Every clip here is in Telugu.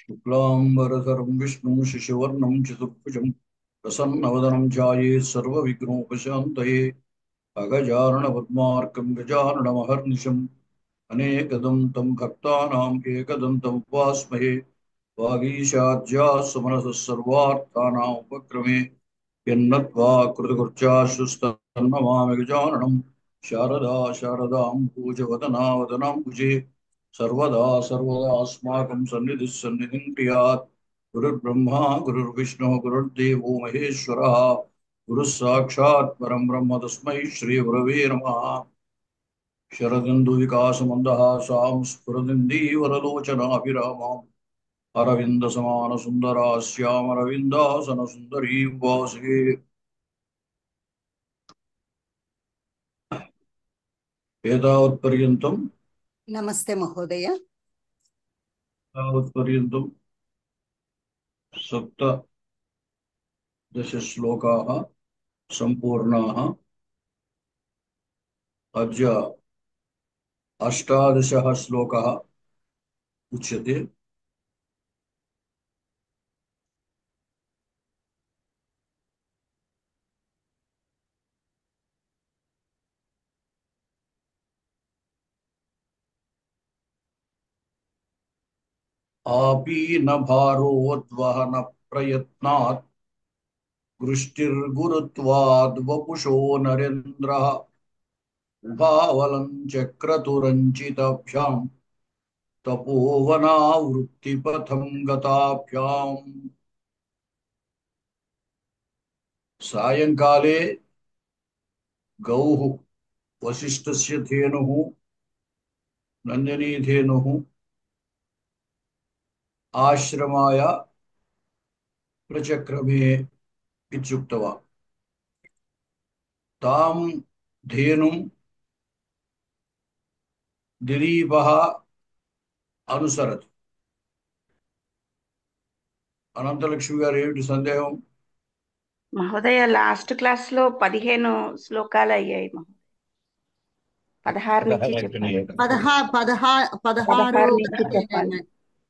शुक्लांबरधरं विष्णुं शशिवर्णं चतुर्भुजं प्रसन्नवदनं ध्यायेत् सर्वविघ्नोपशान्तये अगजाननपद्मार्कं गजाननमहर्निशम् अनेकदन्तं भक्तानाम् एकदन्तम् उपास्महे वागीशाद्याः सुमनसः सर्वार्थानाम् उपक्रमे यन्नत्वा कृतकृत्याश्रुस्तन्नमामि गजाननम् शारदा शारदां पूजवदना वदनाम्बुजे सर्वदा सर्वदास्माकं सन्निधिः सन्निधिं क्रियात् गुरुर्ब्रह्मा गुरुर्विष्णुः गुरुर्देवो महेश्वरः गुरुः साक्षात् परं ब्रह्म तस्मै श्रीगुरवे नमः शरदिन्दुविकासमन्दहासां स्फुरदिन्दीवरलोचनाभिरामाम् अरविन्दसमानसुन्दरास्यामरविन्दासनसुन्दरीं वासगे एतावत्पर्यन्तं नमस्ते महोदय। तावत्पर्यन्तं सप्तदशश्लोकाः सम्पूर्णाः। अद्य अष्टादशः श्लोकः उच्यते। आपीनभारोद्वहन प्रयत्नात् गृष्टिर्गुरुत्वाद् वपुषो नरेन्द्रः उभावलं चक्रतुरञ्चिताभ्याम् तपोवनावृत्तिपथं गताभ्याम्। सायंकाले गौः वसिष्ठस्य धेनुः नन्दिनी धेनुः आश्रमाय प्रचक्रमे इत्युक्तवान्। तां धेनुं दिलीपः अनुसरति। అనంతలక్ష్మి గారు ఏమిటి సందేహం? మహోదయ లాస్ట్ క్లాస్ లో 15 శ్లోకాలు అయ్యాయి. 16 నుంచి చెప్పాలి. 16 నుంచి చెప్పాలి.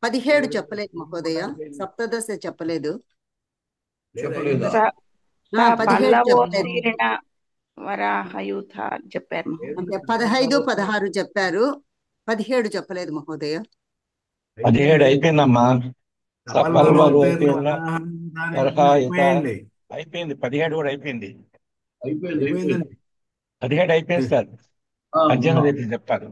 17 చెప్పలేదు మహోదయ, సప్తదశ చెప్పలేదు. చెప్పలేదా? 17 చెప్పలేదు. పల్లవోత్తీర్ణ వరాహయూథ చెప్పారు అంటే 15, 16 చెప్పారు, 17 చెప్పలేదు మహోదయ. 17 అయిపోయిందమ్మా. అయిపోయింది. 17 కూడా అయిపోయింది. 17 అయిపోయింది సార్. 18 రేపు చెప్తారు.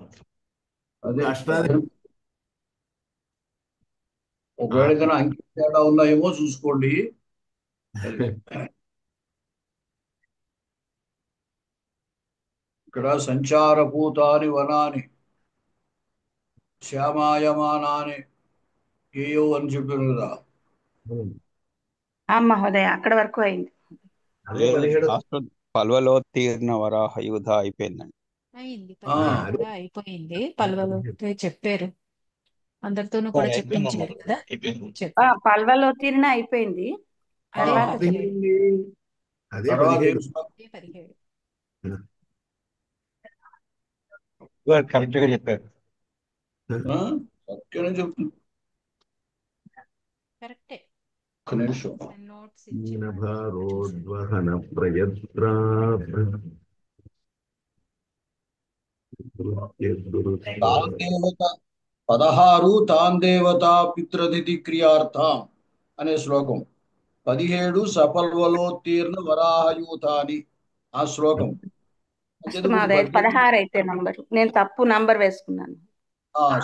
ఒకవేళ ఏదైనా అంకె తేడా ఉన్నాయేమో చూసుకోండి. ఇక్కడ సంచారభూతాని వనాని శ్యామాయమానాని ఏయో అని చెప్పారు కదా. మహోదయ అక్కడ వరకు అయింది. పల్వలోత్తీర్ణ వరాహయూథ అయిపోయిందండి. అయిపోయింది. పల్వలో చెప్పారు, అందరితోనూ కూడా చెప్పించారు కదా. పల్వలోత్తీర్ణ అయిపోయింది. తర్వాత 17 కరెక్ట్ గా చెప్పారు. కరెక్టే. భారోద్వహన ప్రయత్నా 16 తాందేవతా పిత్రదితి క్రియార్థం అనే శ్లోకం, 17 సపల్వలోత్తీర్ణ వరాహయూతాని ఆ శ్లోకం. 16 అయితే నంబర్, నేను తప్పు నంబర్ వేసుకున్నాను.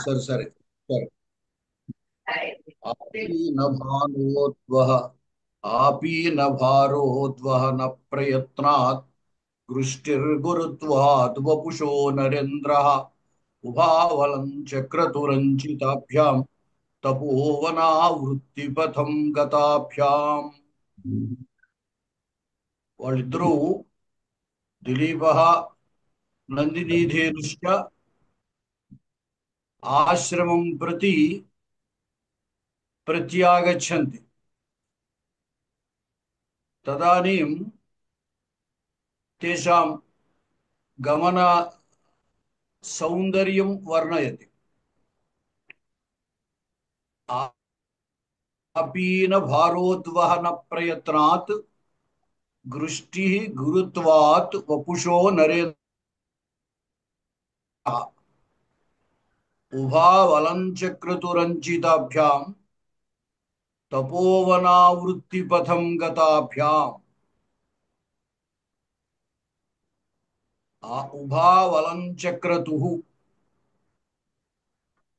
సరే సరే సరే. ఆపీనభారోద్వహన ప్రయత్నాత్ గృష్టిర్గురుత్వాద్ వపుషో నరేంద్రః ఉభావలం చక్రతురంచితాభ్యాం తపోవనావృత్తిపథం గతాభ్యాం. వాళ్ళిద్దరూ దిలీపః నందినీధేనుశ్చ ఆశ్రమం ప్రతి ప్రత్యాగచ్చంతి. తదనీం తేషాం గమన సౌందర్యం వర్ణయతి. अपीन भारोद्वहन प्रयत्नात् गृष्टिः गुरुत्वात् वपुषो नरेन्द्र उभावलञ्चक्रतुरञ्चिताभ्यां तपोवनावृत्तिपथं गताभ्याम् उभावलञ्चक्रतुः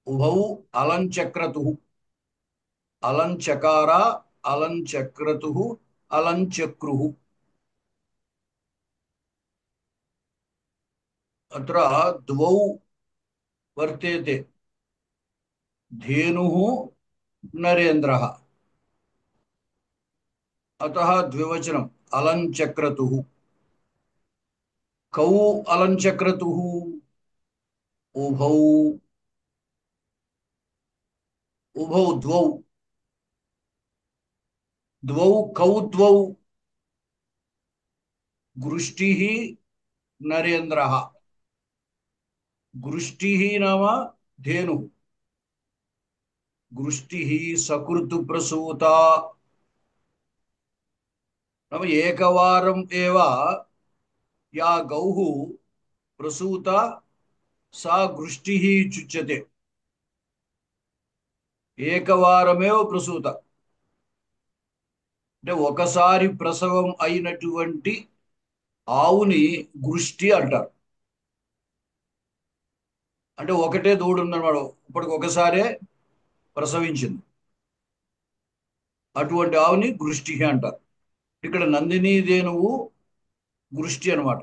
उभौ अलञ्चक्रतुः अलञ्चकार अलञ्चक्रतुः अलञ्चक्रुः अत्र द्वौ वर्तेते धेनुः नरेन्द्रः अतः द्विवचनम् अलञ्चक्रतुः कौ अलञ्चक्रतुः उभौ उभौ द्वौ द्वौ कौ द्वौ गृष्टिः नरेन्द्रः गृष्टिः नाम धेनुः गृष्टिः सकृत् प्रसूता नाम एकवारम् एव या गौः प्रसूता सा गृष्टिः इत्युच्यते ఏకవారమేవ ప్రసూత అంటే ఒకసారి ప్రసవం అయినటువంటి ఆవుని గృష్టి అంటారు అంటే ఒకటే దూడ ఉందన్నమాట ఇప్పటికి ఒకసారే ప్రసవించింది అటువంటి ఆవుని గృష్టి అంటారు ఇక్కడ నందిని దేనువు గృష్టి అన్నమాట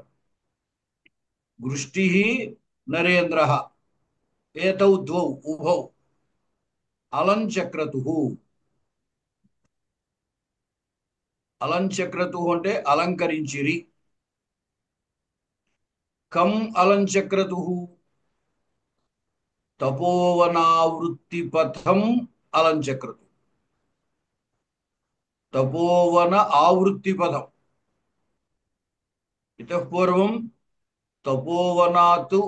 గృష్టి నరేంద్రః ఏతౌ ద్వౌ ఉభౌ అలంచక్రతుః అలంచక్రతుః అంటే అలంకరించిరి కం అలంచక్రతుః తపోవనావృత్తి పథం అలంచక్రతుః తపోవన ఆవృత్తి పథం ఇతః పూర్వం తపోవనాత్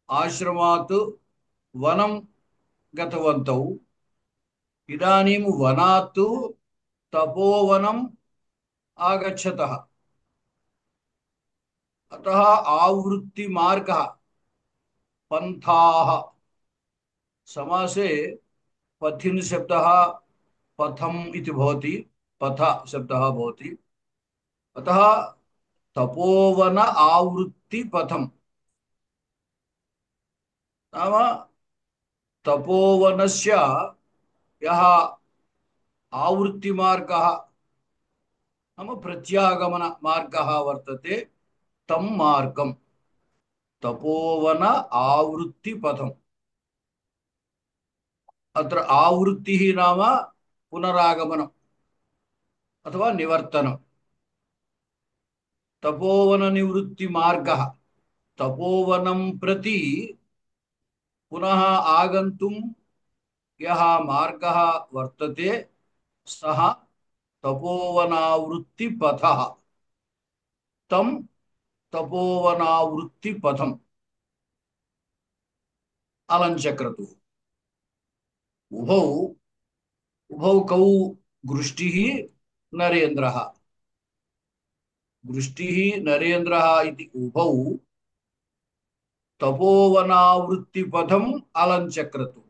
ఆశ్రమాత్ వనం గతవంతౌ ఇదానీం వనాత్ తపోవనం ఆగచ్చతః अतः आवृत्ति मार्गः पंथाः समासे पथिन शब्दः पथम् इति भवति पथ शब्दः भवति अतः तपोवन आवृत्ति पथम् नाम तपोवनस्य यः आवृत्ति मार्गः नाम प्रत्यागमन मार्गः वर्तते तं मार्गं तपोवन आवृत्ति पथम् अत्र आवृत्तिः नाम पुनरागमनम् अथवा निवर्तनम् तपोवन निवृत्ति मार्गः तपोवनं प्रति पुनः आगन्तुं यः मार्गः वर्तते सः तपोवनावृत्ति पथः तं तपोवनावृत्ति पथम अलंचक्रतुः उभौ उभौ कौ गृष्टिः नरेन्द्रः गृष्टिः नरेन्द्रः इति उभौ तपोवनावृत्ति पथम अलंचक्रतुः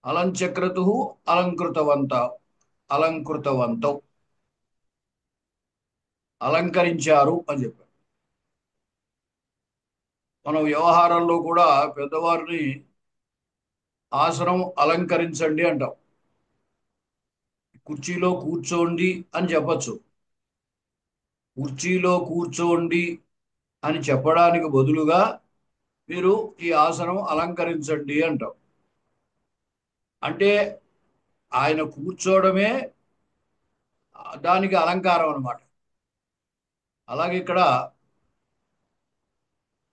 अलंचक्रतुः अलंकृतवन्तौ అలంకరించారు అని చెప్పారు మనం వ్యవహారంలో కూడా పెద్దవారిని ఆసనం అలంకరించండి అంటాం కుర్చీలో కూర్చోండి అని చెప్పచ్చు కుర్చీలో కూర్చోండి అని చెప్పడానికి బదులుగా మీరు ఈ ఆసనం అలంకరించండి అంటాం అంటే ఆయన కూర్చోవడమే దానికి అలంకారం అన్నమాట అలాగే ఇక్కడ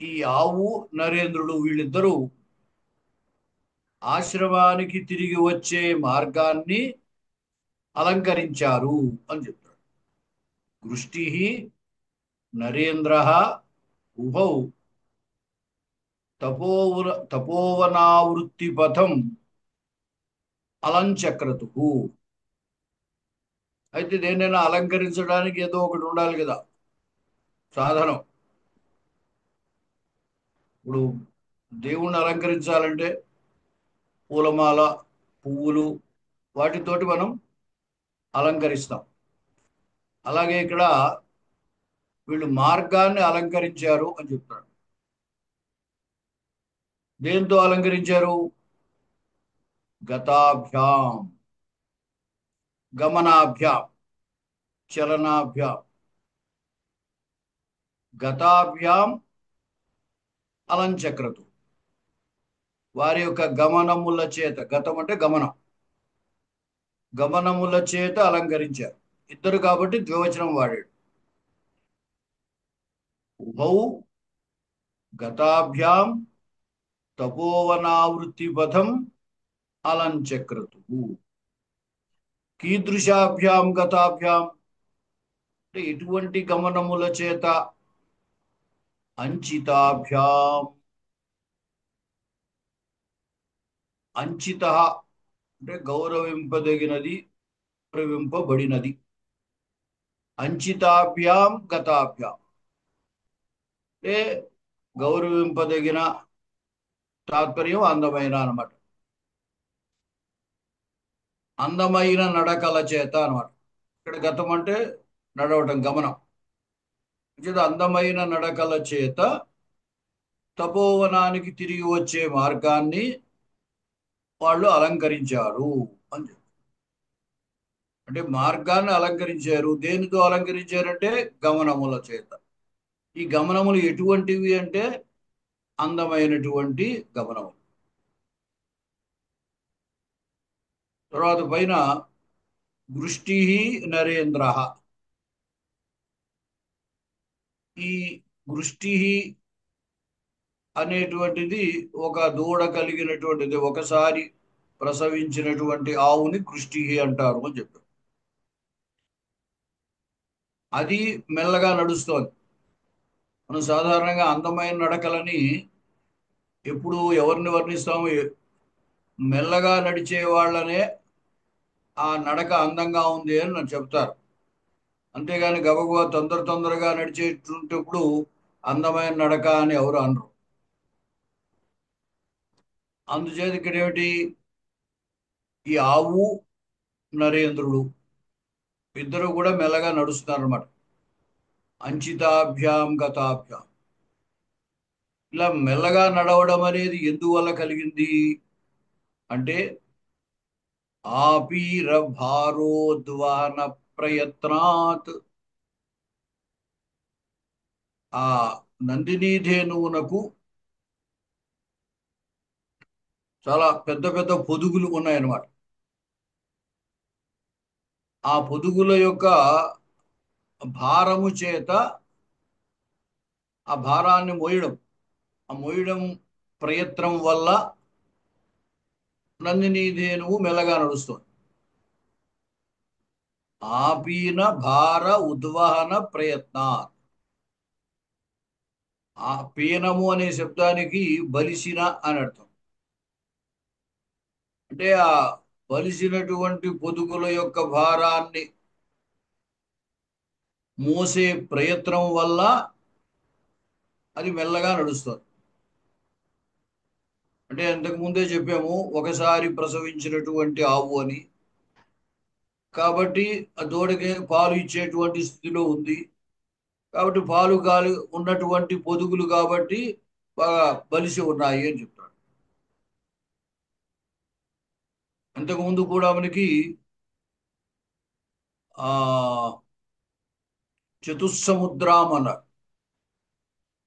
ఈ ఆవు నరేంద్రుడు వీళ్ళిద్దరూ ఆశ్రమానికి తిరిగి వచ్చే మార్గాన్ని అలంకరించారు అని చెప్తాడు గృష్టిః నరేంద్రః ఉభౌ తపోవనావృత్తి పథం అలంచక్రతు. అయితే దేన్నైనా అలంకరించడానికి ఏదో ఒకటి ఉండాలి కదా, సాధనం. ఇప్పుడు దేవుణ్ణి అలంకరించాలంటే పూలమాల, పువ్వులు, వాటితోటి మనం అలంకరిస్తాం. అలాగే ఇక్కడ వీళ్ళు మార్గాన్ని అలంకరించారు అని చెప్తాడు. దేంతో అలంకరించారు? గతాభ్యాం, గమనాభ్యాం, చలనాభ్యాం. గతాభ్యాం అలంచక్రతు, వారి యొక్క గమనముల చేత, గతం అంటే గమనం, గమనముల చేత అలంకరించారు. ఇద్దరు కాబట్టి ద్వివచనం వాడాడు. ఉభౌ గతాభ్యాం తపోవనావృత్తిపథం అలంచక్రతు. కీదృశాభ్యాం గతాభ్యాం అంటే ఎటువంటి గమనముల చేత? అంచితాభ్యాం. అంచిత అంటే గౌరవింపదగినది, గౌరవింపబడినది. అంచితాభ్యాం గతాభ్యాం అంటే గౌరవింపదగిన, తాత్పర్యం అందమైన అన్నమాట. అందమైన నడకల చేత అన్నమాట. ఇక్కడ గతం అంటే నడవటం, గమనం. అందమైన నడకల చేత తపోవనానికి తిరిగి వచ్చే మార్గాన్ని వాళ్ళు అలంకరించారు అని చెప్పి. అంటే మార్గాన్ని అలంకరించారు. దేనితో అలంకరించారంటే గమనముల చేత. ఈ గమనములు ఎటువంటివి అంటే అందమైనటువంటి గమనములు. తర్వాత పైన దృష్టి నరేంద్ర. ఈ దృష్టి అనేటువంటిది ఒక దూడ కలిగినటువంటిది, ఒకసారి ప్రసవించినటువంటి ఆవుని దృష్టి అంటారు అని చెప్పారు. అది మెల్లగా నడుస్తోంది. మనం సాధారణంగా అందమైన నడకలని ఎప్పుడు ఎవరిని వర్ణిస్తాము? మెల్లగా నడిచే వాళ్ళనే ఆ నడక అందంగా ఉంది అని నన్ను చెప్తారు. అంతేగాని గబగబా తొందరగా నడిచేటప్పుడు అందమైన నడక అని ఎవరు అనరు. అందుచేత ఇక్కడ ఏమిటి? ఈ ఆవు, నరేంద్రుడు ఇద్దరు కూడా మెల్లగా నడుస్తున్నారు అన్నమాట. అంచితాభ్యాం గతాభ్యాం. ఇలా మెల్లగా నడవడం అనేది ఎందువల్ల కలిగింది అంటే ఆపీర భారోద్వహన ప్రయత్నాత్. ఆ నందినీధేనువునకు చాలా పెద్ద పెద్ద పొదుగులు ఉన్నాయన్నమాట. ఆ పొదుగుల యొక్క భారము చేత ఆ భారాన్ని మోయడం ప్రయత్నం వల్ల నందినీధేనువు మెల్లగా నడుస్తుంది. ఆపీన భార ఉద్వహన ప్రయత్న. ఆ పీనము అనే శబ్దానికి బలిసిన అని అర్థం. అంటే ఆ బలిసినటువంటి పొదుగుల యొక్క భారాన్ని మోసే ప్రయత్నం వల్ల అది మెల్లగా నడుస్తుంది. అంటే అంతకు ముందే చెప్పాము, ఒకసారి ప్రసవించినటువంటి ఆవు అని. కాబట్టి ఆ దూడకి పాలు ఇచ్చేటువంటి స్థితిలో ఉంది. కాబట్టి పాలు గాలి ఉన్నటువంటి పొదుగులు కాబట్టి బాగా బలిసి ఉన్నాయి అని చెప్తాడు. అంతకుముందు కూడా మనకి ఆ చతుస్సముద్రం అన్నారు.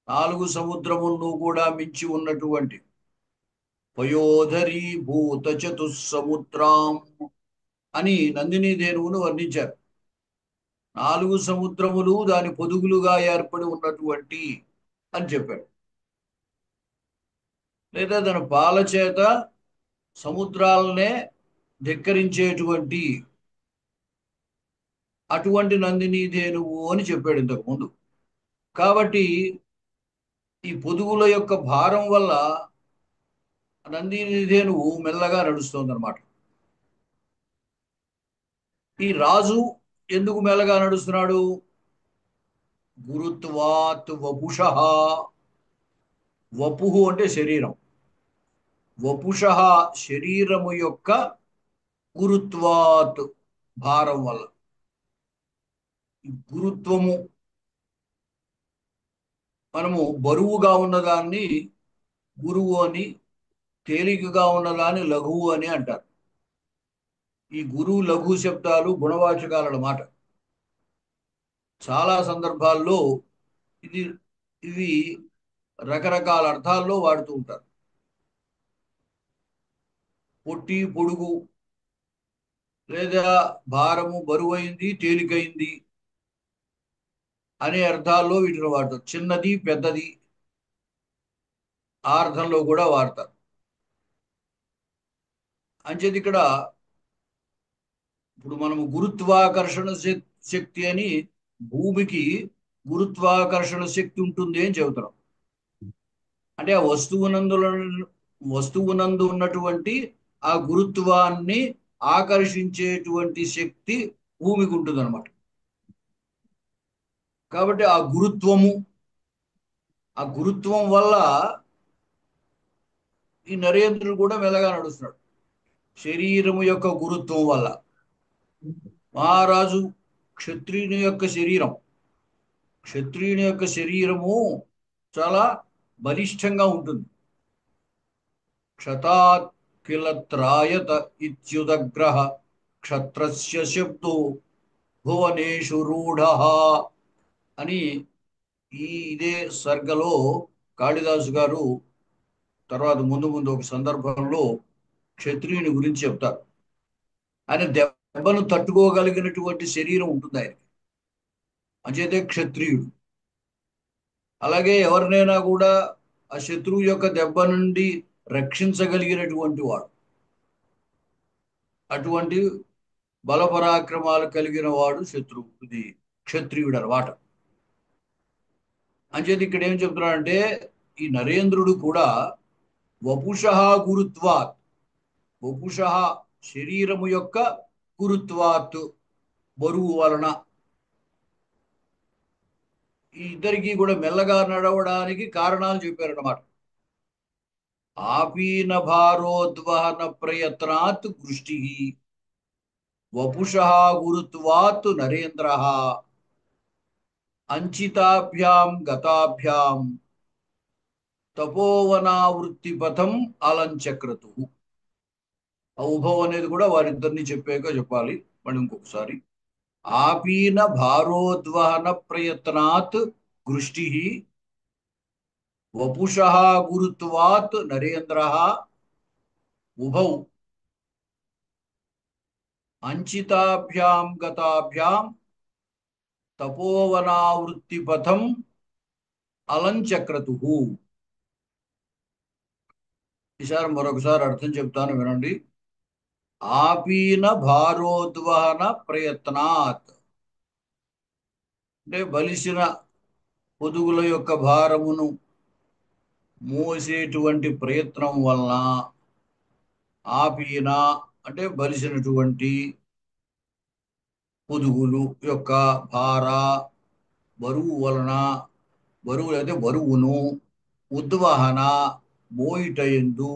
4 సముద్రములను కూడా మించి ఉన్నటువంటి పయోధరీ భూత చతుస్సముద్రం అని నందినీధేనువును వర్ణించారు. 4 సముద్రములు దాని పొదుగులుగా ఏర్పడి ఉన్నటువంటి అని చెప్పాడు. లేదా దాని పాల చేత సముద్రాలనే ధిక్కరించేటువంటి అటువంటి నందినీధేనువు అని చెప్పాడు ఇంతకు ముందు. కాబట్టి ఈ పొదుగుల యొక్క భారం వల్ల నందినీధేనువు మెల్లగా నడుస్తుంది అన్నమాట. ఈ రాజు ఎందుకు మెల్లగా నడుస్తున్నాడు? గురుత్వాత్ వపుష. వపుహు అంటే శరీరం. వపుష శరీరము యొక్క గురుత్వాత్ భారం వల్ల. ఈ గురుత్వము మనము బరువుగా ఉన్నదాన్ని గురువు అని, తేలికగా ఉన్నదాన్ని లఘువు అని అంటారు. ఈ గురువు లఘు శబ్దాలు గుణవాచకాలన్నమాట. చాలా సందర్భాల్లో ఇది ఇవి రకరకాల అర్థాల్లో వాడుతూ ఉంటారు. పొట్టి పొడుగు, లేదా భారము బరువైంది తేలికైంది అనే అర్థాల్లో వీటిని వాడతారు. చిన్నది పెద్దది ఆ అర్థంలో కూడా వాడతారు. అంచేది ఇక్కడ ఇప్పుడు మనము గురుత్వాకర్షణ శక్తి అని, భూమికి గురుత్వాకర్షణ శక్తి ఉంటుంది అని చెబుతున్నాం. అంటే ఆ వస్తువునందు ఉన్నటువంటి ఆ గురుత్వాన్ని ఆకర్షించేటువంటి శక్తి భూమికి ఉంటుంది అనమాట. కాబట్టి ఆ గురుత్వం వల్ల ఈ నరేంద్రుడు కూడా మెల్లగా నడుస్తున్నాడు. శరీరము యొక్క గురుత్వం వల్ల. మహారాజు క్షత్రియుని యొక్క శరీరము చాలా బలిష్టంగా ఉంటుంది. క్షతాత్ కిల త్రాయత ఇత్యుదగ్రహ క్షత్రస్య శబ్దో భువనేషు రూఢ అని ఇదే సర్గలో కాళిదాసు గారు తర్వాత ముందు ఒక సందర్భంలో క్షత్రియుని గురించి చెప్తారు. ఆయన దెబ్బను తట్టుకోగలిగినటువంటి శరీరం ఉంటుంది ఆయనకి, అంచేతే క్షత్రియుడు. అలాగే ఎవరినైనా కూడా ఆ శత్రువు యొక్క దెబ్బ నుండి రక్షించగలిగినటువంటి వాడు, అటువంటి బలపరాక్రమాలు కలిగిన వాడు క్షత్రియుడు అన్నమాట. అంచేది ఇక్కడ ఏం చెప్తున్నాడంటే ఈ నరేంద్రుడు కూడా వపుష గురుత్వాత్, వపుష శరీరము యొక్క గురుత్వాత్ బరువు వలన. ఈ ఇద్దరికి కూడా మెల్లగా నడవడానికి కారణాలు చెప్పారన్నమాట. ఆపీన భారోద్వహన ప్రయత్నాత్ దృష్టి వపుష గురుత్వాత్ నరేంద్ర అంచితాభ్యాం గతాభ్యాం తపోవనావృత్తి పథం అలంచక్రతు. ఆ ఉభవం అనేది కూడా వారిద్దరిని చెప్పాక చెప్పాలి మళ్ళీ ఇంకొకసారి. ఆపీన భారోద్వహన ప్రయత్నాత్ దృష్టి వపుష గురుత్వాత్ నరేంద్ర ఉభౌ అంచితాభ్యాం గతాభ్యాం తపోవనావృత్తి పథం అలంచక్రతు. ఈసారి మరొకసారి అర్థం చెప్తాను వినండి. ఆపీన భారోద్వహన ప్రయత్నాత్ అంటే బలిసిన పొదుగుల యొక్క భారమును మోసేటువంటి ప్రయత్నం వలన, ఆపీన అంటే బలిసినటువంటి పొదుగులు యొక్క బరువు వలన, బరువు అయితే బరువును, ఉద్వహన మోయిటయందు,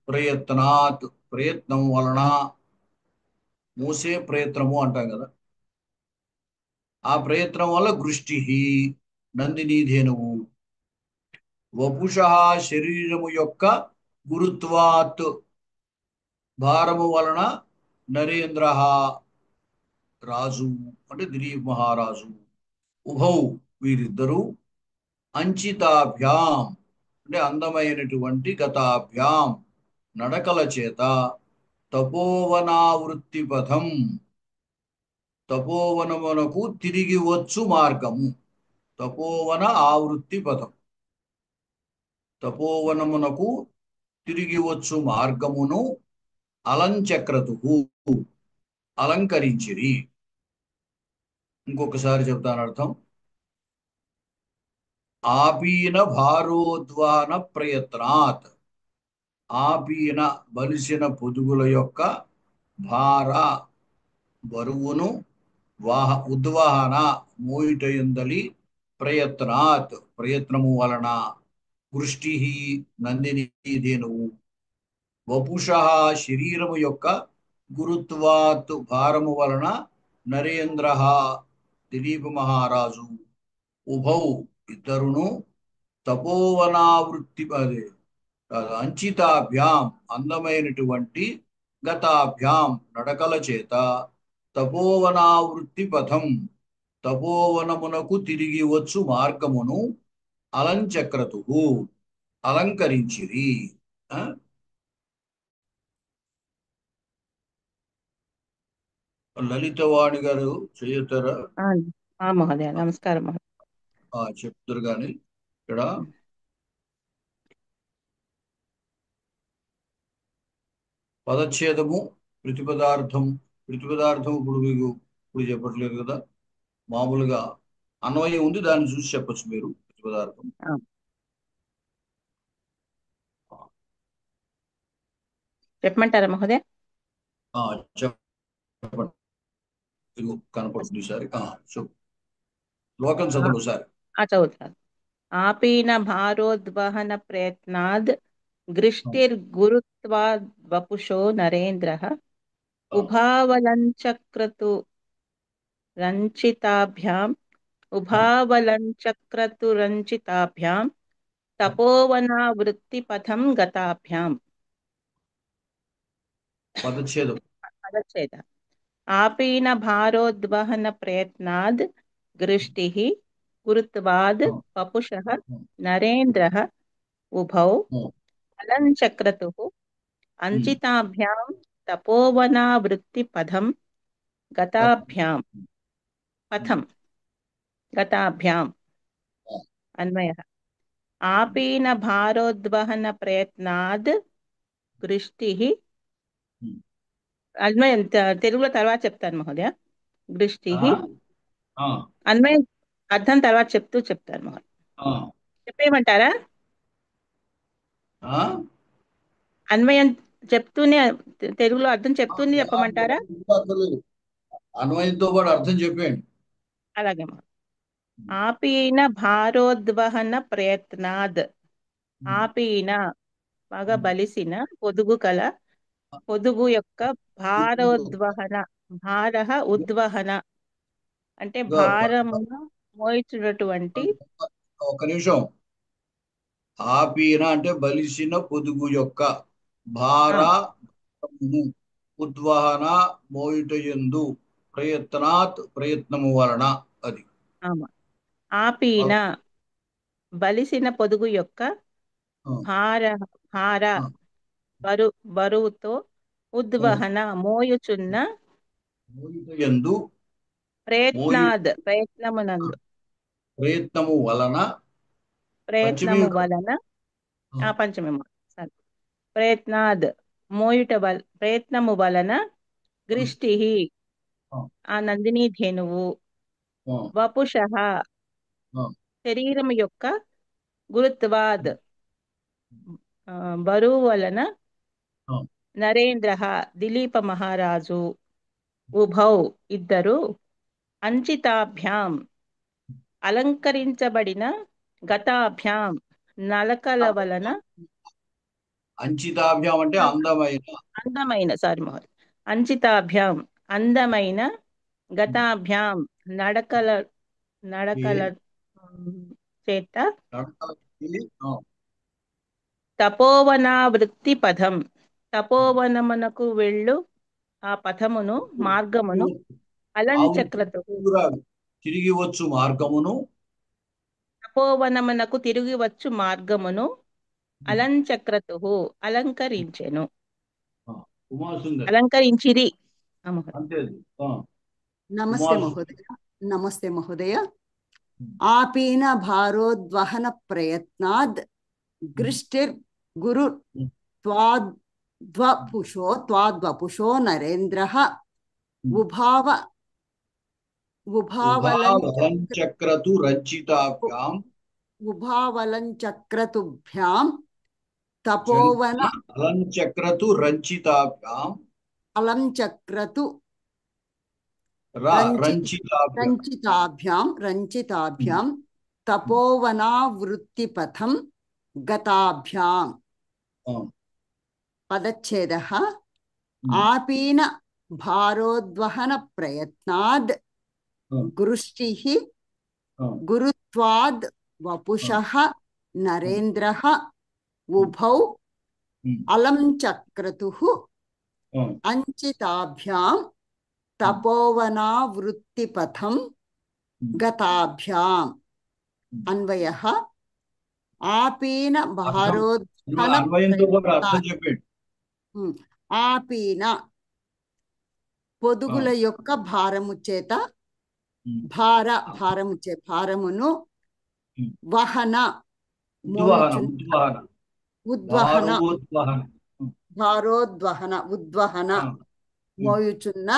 ప్రయత్నాత్ ప్రయత్నం వలన, మోసే ప్రయత్నము అంటాం కదా, ఆ ప్రయత్నం వల్ల దృష్టి నందిని ధేనువు, వపుష శరీరము యొక్క గురుత్వాత్ భారము వలన, నరేంద్ర రాజు అంటే దిలీప్ మహారాజు, ఉభౌ వీరిద్దరూ, అంచితాభ్యాం అంటే అందమైనటువంటి గతాభ్యాం నడకల చేత, తపోవనావృత్తి పథం తపోవనమునకు తిరిగి వచ్చు మార్గము, తపోవన ఆవృత్తి పథం తపోవనమునకు తిరిగి వచ్చు మార్గమును అలంచక్రతు అలంకరించిరి. ఇంకొకసారి చెప్తాను అర్థం. ఆపీన భారోద్వహన ప్రయత్నాత్, ఆపీన బలిసిన పొదుగుల యొక్క బరువును ఉద్వాహన మోయుటయుందలి ప్రయత్నము వలన వృష్టి నందిని ధేనువు వపుష శరీరము యొక్క గురుత్వాత్ భారము వలన నరేంద్ర దిలీప మహారాజు ఉభౌ ఇద్దరును తపోవనావృత్తి అంచితాభ్యాం అందమైనటువంటి గతాభ్యాం నడకల చేత తపోవనావృత్తి పథం తపోవనమునకు తిరిగి వచ్చు మార్గమును అలంచక్రతు అలంకరించిరి. లలితవాణి గారు చెయ్యతారా? మహోదయ నమస్కారం. చెప్తారు కానీ ఇక్కడ పదచ్ఛేదము ప్రతిపదార్థం ఇప్పుడు మీకు ఇప్పుడు చెప్పట్లేదు కదా, మామూలుగా అన్వయం ఉంది, దాన్ని చూసి చెప్పచ్చు మీరు. ప్రతిపదార్థం చెప్పమంటారా మహోదయ? చెప్పండి, కనపడుతుంది సార్. శ్లోకం చదువు సార్. చదువుతారు. ఆపీన భారోద్వహన ప్రయత్నాద్ గృష్టిర్గురుత్వాద్ వపుషో నరేంద్రః ఉభావలంచక్రతు రంచితాభ్యాం తపోవనావృత్తి పథం గతాభ్యాం. పదచ్ఛేదం. ఆపీన భారోద్వహన ప్రయత్నాద్ గృష్టిః గురుత్వాద్ వపుషః నరేంద్రః ఉభౌ అలంచక్రతుః అంచితాభ్యాం తపోవనావృత్తి పథం గతాభ్యాం. అన్వయః ఆపీన భారోద్వహన ప్రయత్నాద్ గృష్టిః. అన్వయం తెలుగులో తర్వాత చెప్తాను మహోదయ. గృష్టిః అన్వయం అర్థం తర్వాత చెప్తాను మహోదయ. చెప్పేయమంటారా? అన్వయం చెప్తూనే తెలుగులో అర్థం చెప్తూనే చెప్పమంటారా? అన్వయంతో పాటు అర్థం చెప్పండి. అలాగే. ఆపీన భారోద్వహన ప్రయత్నాద్. ఆపీన బాగా బలిసిన పొదుగు యొక్క ఉద్వహన అంటే భారమును మోయిచున్నటువంటి. ఒక నిమిషం. ఆపీన అంటే బలిసిన పొదుగు యొక్క భారమును ఉద్వహన మోయుటయందు ప్రయత్నము వలన. అది ఆపీన బలిసిన పొదుగు యొక్క బరువుతో ఉద్వహన మోయుచున్న ప్రయత్నము వలన పంచమేమో ప్రయత్నము వలన గృష్టిః ఆ నందిని ధేనువు వపుషః శరీరము యొక్క గురుత్వాద్ బరువు వలన నరేంద్రః దిలీప మహారాజు ఉభౌ ఇద్దరు అంచితాభ్యాం అలంకరించబడిన గతాభ్యాం నలకల వలన. అంచితాభ్యాం అంటే అందమైన సారీ మహోదయ. అంచితాభ్యాం అందమైన గతాభ్యాం నడకల చేత తపోవనావృత్తి పథం తపోవనమునకు వెళ్ళు ఆ పథమును మార్గమును అలంచక్రతు తిరిగి వచ్చు మార్గమును తపోవనమునకు తిరిగి వచ్చు మార్గమును అలంచక్రతు అలంకరించెను. అలంకరించిరి. నమస్తే మహోదయ. ఆపీన భారోద్వహన ప్రయత్నాద్ గృష్టిర్ గురు త్వాద్వపుషో నరేంద్రః ఉభావలంచక్రతుభ్యాం తపోవన రంచితాభ్యాం తపోవనావృత్తిపథం గతాభ్యాం పదచ్ఛేదః ఆపీన భారోద్వహన ప్రయత్నాద్ గృష్టిః గురుత్వాద్ వపుషః నరేంద్రః ఉభౌ అలం చక్రతుః అంచితాభ్యాం తపోవనావృత్తిపథం గతాభ్యాం. అన్వయః ఆపీన భారోద్వహన ఆపీన పొదుగుల యొక్క భారము చేత భారమును వహన ఉద్వహన మోయుచున్న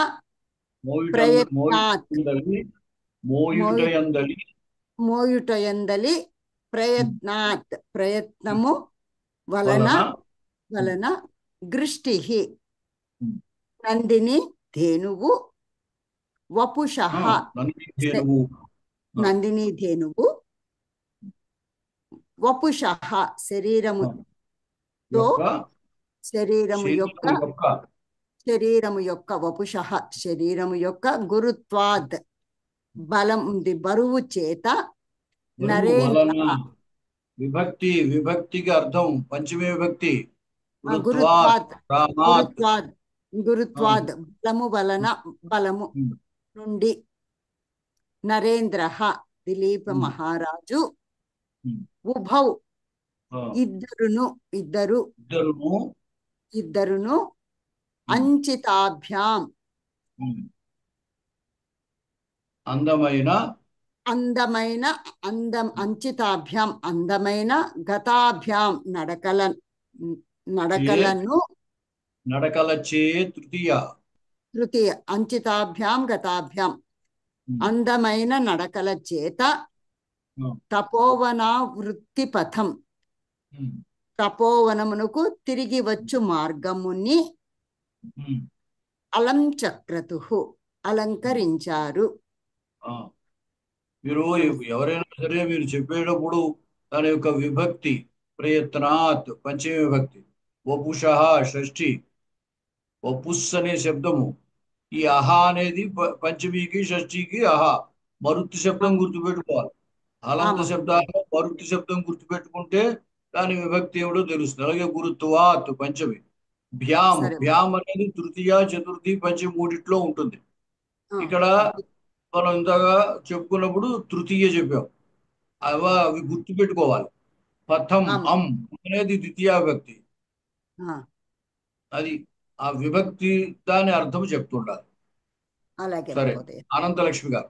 మోయుటయందలి ప్రయత్నము వలన గృష్టి నందిని ధేనువు వపుషః నందిని ధేనువు వపుషః శరీరము యొక్క వపుషః శరీరము యొక్క గురుత్వాద్ బరువు చేత నరేంద్ర విభక్తికి అర్థం పంచమే విభక్తి గురుత్వాద్ బలము నుండి నరేంద్ర దిలీప మహారాజు ఉభౌ ఇద్దరును అంచితాభ్యాం అందమైన గతాభ్యాం నడకలచే తృతీయ అంచితాభ్యాం గతాభ్యాం అందమైన నడకల చేత తపోవన వృత్తి పథం తపోవనమునకు తిరిగి వచ్చు మార్గముని అలంచక్రతు అలంకరించారు. మీరు ఎవరైనా సరే మీరు చెప్పేటప్పుడు దాని యొక్క విభక్తి ప్రయత్నాత్ పంచమ విభక్తి, వపుషః షష్ఠి, వపుస్ అనే శబ్దము, ఈ అహా అనేది పంచమికి షష్ఠికి అహా మరుత్తు శబ్దం గుర్తుపెట్టుకోవాలి. హలంత శబ్దాల్లో మరుత్తు శబ్దం గుర్తుపెట్టుకుంటే దాని విభక్తి ఏమిటో తెలుస్తుంది. అలాగే గురుత్వాత్ పంచమి, భ్యామ్ అనేది తృతీయ చతుర్థి పంచమి మూడిట్లో ఉంటుంది. ఇక్కడ మనం ఇంతగా చెప్పుకున్నప్పుడు తృతీయ చెప్పాం, అవి గుర్తు పెట్టుకోవాలి. పథం అనేది ద్వితీయ విభక్తి, అది ఆ విభక్తి దాని అర్థం చెప్తుండాలి. సరే, అనంతలక్ష్మి గారు.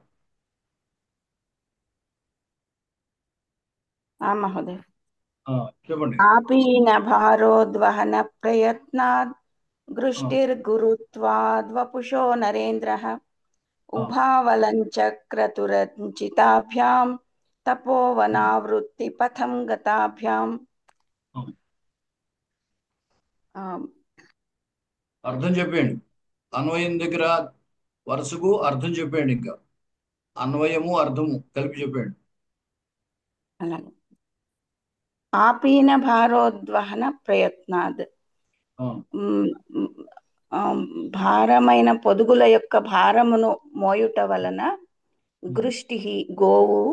మహోదయ చెప్పండి. ఆపీన భారోద్వహన ప్రయత్నాద్ గృష్టిర్గురుత్వాద్ వపుషో నరేంద్రః ఉభావలంచక్రతురంచితాభ్యాం తపోవనావృత్తి పథం గతాభ్యాం. అర్థం చెప్పండి. అన్వయం దగ్గర వరుసకు అర్థం చెప్పండి. ఇంకా అన్వయము అర్థము కలిపి చెప్పండి. అలాగే. ఆపీన భారోద్వహన ప్రయత్నాద్ భారమైన పొదుగుల యొక్క భారమును మోయుట వలన గృష్టి గోవు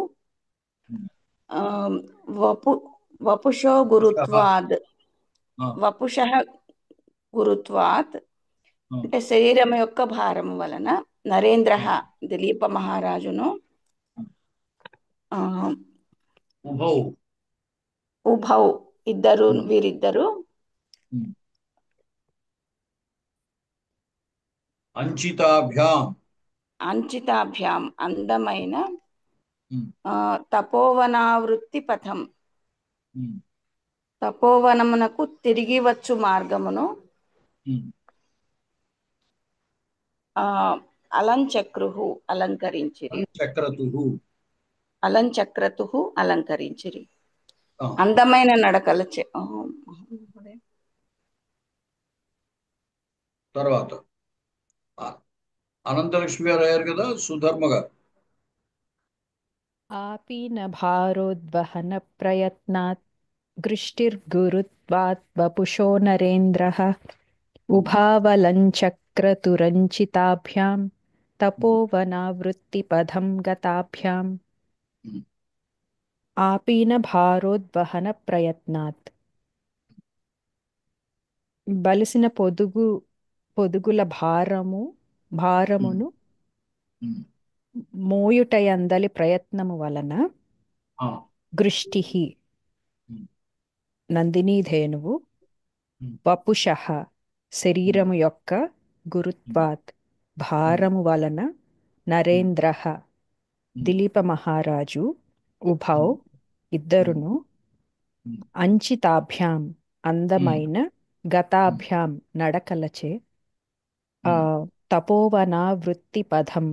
వపుషో గురుత్వాద్ వపుషః గురుత్వాత్ అంటే శరీరం యొక్క భారము వలన నరేంద్ర దిలీప మహారాజును ఉభౌ వీరిద్దరు అంచితాభ్యాం అందమైన తపోవనావృత్తి పథం తపోవనమునకు తిరిగి వచ్చు మార్గమును అలంచక్రుహు అలంకరించిరి. అందమైన నడకల తర్వాత అనంతలక్ష్మి గారు అయ్యారు కదా, సుధర్మ గారు. आपि न भारोद्वहन प्रयत्नात् गृष्टिर्गुरुत्वात् वपुषो नरेन्द्रः उभावलञ्चक्रतुरञ्चिताभ्यां तपोवनावृत्तिपथं गताभ्याम् आपीन భారోద్వహన ప్రయత్నాత్ బలిసిన పొదుగుల భారమును మోయుటయందలి ప్రయత్నము వలన గృష్టి నందినీధేనువు వపుషః శరీరము యొక్క గురుత్వాత్ భారము వలన నరేంద్రః దిలీప మహారాజు ఉభౌ ఇద్దరును అంచితాభ్యాం అందమైన గతాభ్యాం నడకలచే తపోవన వృత్తి పథం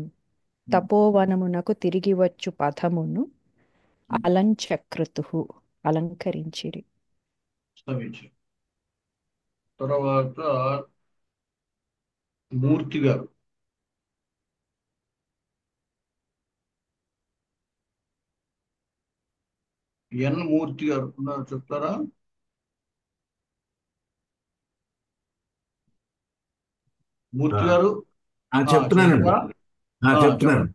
తపోవనమునకు తిరిగి వచ్చు పథమును అలంచక్రతు అలంకరించిరి. తర్వాత మూర్తి గారు. ఎన్ మూర్తి గారు ఉన్నారు, చెప్తారా? మూర్తి గారు చెప్తున్నానండి. చెప్తారా? చెప్తున్నాను.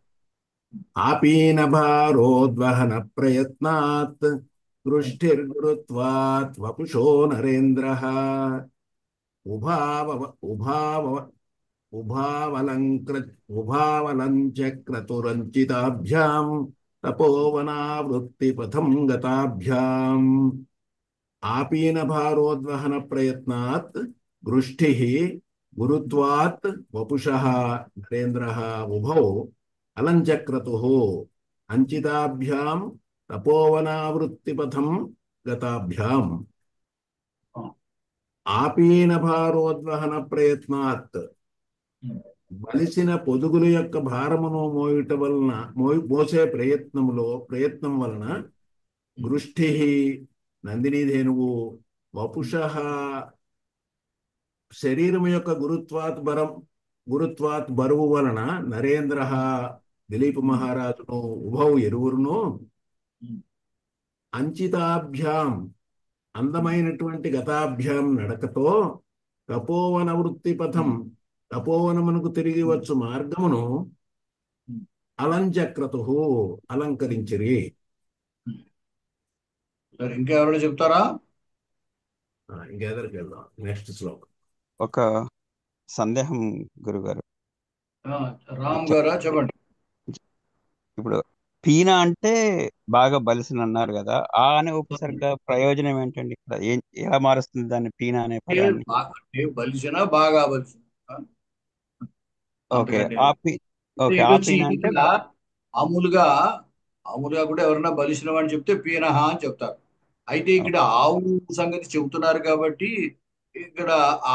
ఆపీన భారోద్వహన ప్రయత్నాత్ దృష్టిర్గురుత్వాత్ వపుషో నరేంద్రః ఉభావలంచక్రతురంచితాభ్యాం తపోవనావృత్తిపథం గతాభ్యాం ఆపీన భారోద్వహన ప్రయత్నాత్ దృష్టిః గురుత్వాత్ వపుషః నరేంద్రః ఉభౌ అలంచక్రతుః అంచితాభ్యాం తపోవనావృత్తిపథం గతాభ్యాం ఆపీన భారోద్వహన ప్రయత్నాత్ బలిసిన పొదుగుల యొక్క భారమును మోయుట వలన మోసే ప్రయత్నం వలన గృష్టి నందినీధేనువు వపుషః శరీరము యొక్క గురుత్వాత్ బరువు వలన నరేంద్రః దిలీప మహారాజును ఉభౌ ఇరువురును అంచితాభ్యాం అందమైనటువంటి గతాభ్యాం నడకతో తపోవన వృత్తి పథం తపోవనమునకు తిరిగి వచ్చు మార్గమును అలంచక్రతు అలంకరించిరి. సరే, ఇంకెవరైనా చెప్తారా? ఇంకెదరికి వెళ్దాం. నెక్స్ట్ శ్లోకం. ఒక సందేహం గురుగారు. రామ్ గారా, చెప్పండి. ఇప్పుడు పీన అంటే బాగా బలిసిన అన్నారు కదా, ఆ అనే ఉపసర్గ ప్రయోజనం ఏంటండి? ఇక్కడ ఎలా మారుస్తుంది దాన్ని పీన అనే పదాన్ని? బలిసిన బాగా బలిసిన. ఓకే, అంటే మామూలుగా కూడా ఎవరన్నా బలిసిన వాడిని చెప్తే పీనహ అని చెప్తారు. అయితే ఇక్కడ ఆవు సంగతి చెబుతున్నారు కాబట్టి ఇక్కడ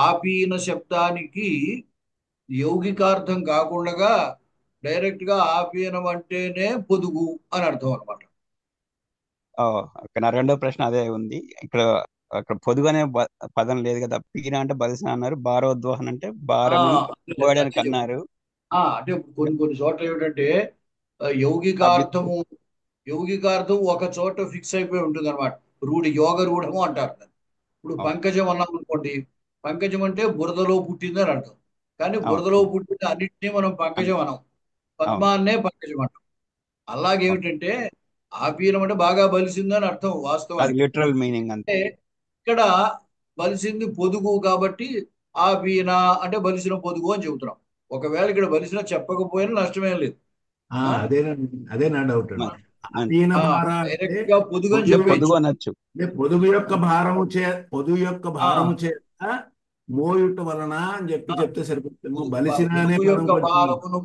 ఆపీన శబ్దానికి యౌగికార్థం కాకుండా డైరెక్ట్ గా ఆపీనం అంటేనే పొదుగు అని అర్థం అనమాట. నా రెండో ప్రశ్న అదే ఉంది. అక్కడ పొదుగు అనే పదం లేదు కదా, పీన అంటే బలిసిన అన్నారు, భారోద్వహన్ అంటే భారం పోయడానికి అన్నారు. అంటే కొన్ని చోట్ల ఏమిటంటే యౌగికార్థం ఒక చోట ఫిక్స్ అయిపోయి ఉంటుంది అనమాట. యోగ రూఢము అంటారు. ఇప్పుడు పంకజం అన్నాం అనుకోండి, పంకజం అంటే బురదలో పుట్టింది అని అర్థం. కానీ బురదలో పుట్టిన అన్నింటినీ మనం పంకజం అనం, పద్మాన్నే పంకజం అంటాం. అలాగేమిటంటే ఆపీనం అంటే బాగా బలిసిందని అర్థం వాస్తవానికి. లిటరల్ మీనింగ్ అంటే ఇక్కడ బలిసింది పొదుగు కాబట్టి ఆపీన అంటే బలిసిన పొదుగు అని చెబుతున్నాం. ఒకవేళ ఇక్కడ బలిసిన చెప్పకపోయినా నష్టమేం లేదు. అదే నా డౌట్. పొదుగు యొక్క భారము చేత మోయుట వలన అని చెప్తే సరిపోతుంది. బలిసిన భారమును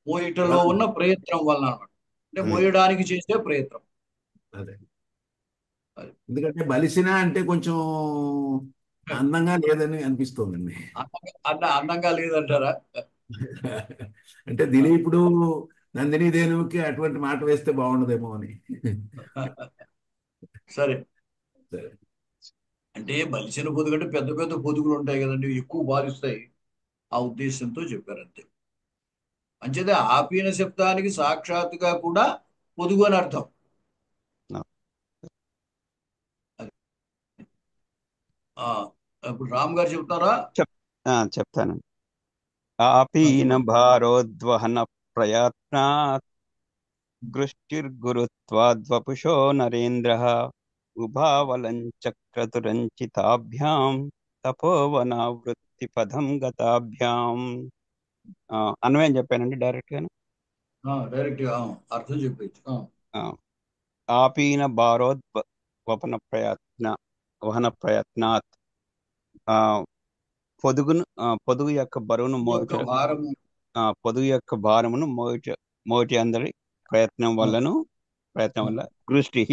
మోయుటలో ఉన్న ప్రయత్నం వలన అన్నమాట. అంటే మోయడానికి చేసే ప్రయత్నం. అదే, ఎందుకంటే బలిసిన అంటే కొంచెం అందంగా లేదని అనిపిస్తోందండి. అందంగా లేదంటారా? అంటే దిలీపుడు నందినీధేనువుకి అటువంటి మాట వేస్తే బాగుండదేమో అని. సరే, అంటే బలిసిన పొదుగు అంటే పెద్ద పెద్ద పొదుగులు ఉంటాయి కదండి, ఎక్కువ బాలిస్తాయి. ఆ ఉద్దేశంతో చెప్పారు అంతే. అంచేతే ఆపీన శబ్దానికి సాక్షాత్తుగా కూడా పొదుగు అని అర్థం. ఆ, ఇప్పుడు రామ్ గారు చెప్తారా? చెప్తాను. ఆపీన చెప్పండి. భారోద్వహన ప్రయత్నాత్ గృష్టిర్గురుత్వాద్వపుషో నరేంద్రః ఉభావలంచక్రతురంచితాభ్యాం తపోవనావృత్తి పదం గతాభ్యాం. అన్వయం చెప్పానండి డైరెక్ట్ గానే. డైరెక్ట్ గా అర్థం చెప్పచ్చు. ఆపీన భారోద్వహన వహన ప్రయత్నాత్ పొదుగు యొక్క బరువును యొక్క భారము పొదుగు యొక్క భారమును మోటి అందరి ప్రయత్నం వల్ల గృష్టి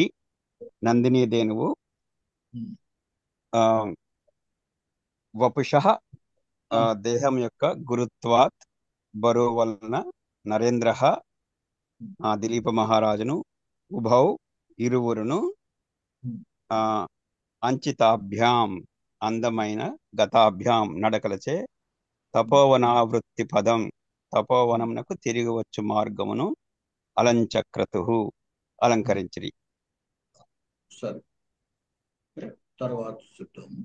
నందిని దేనువు వపుష దేహం యొక్క గురుత్వాత్ బరువు వలన నరేంద్ర దిలీప మహారాజును ఉభౌ ఇరువురును అంచితాభ్యాం అందమైన గతాభ్యాం నడకలచే తపోవనావృత్తి పదం తపోవనమునకు తిరిగి వచ్చు మార్గమును అలంచక్రతు అలంకరించిరి. సరే, తర్వాత చెప్తాము.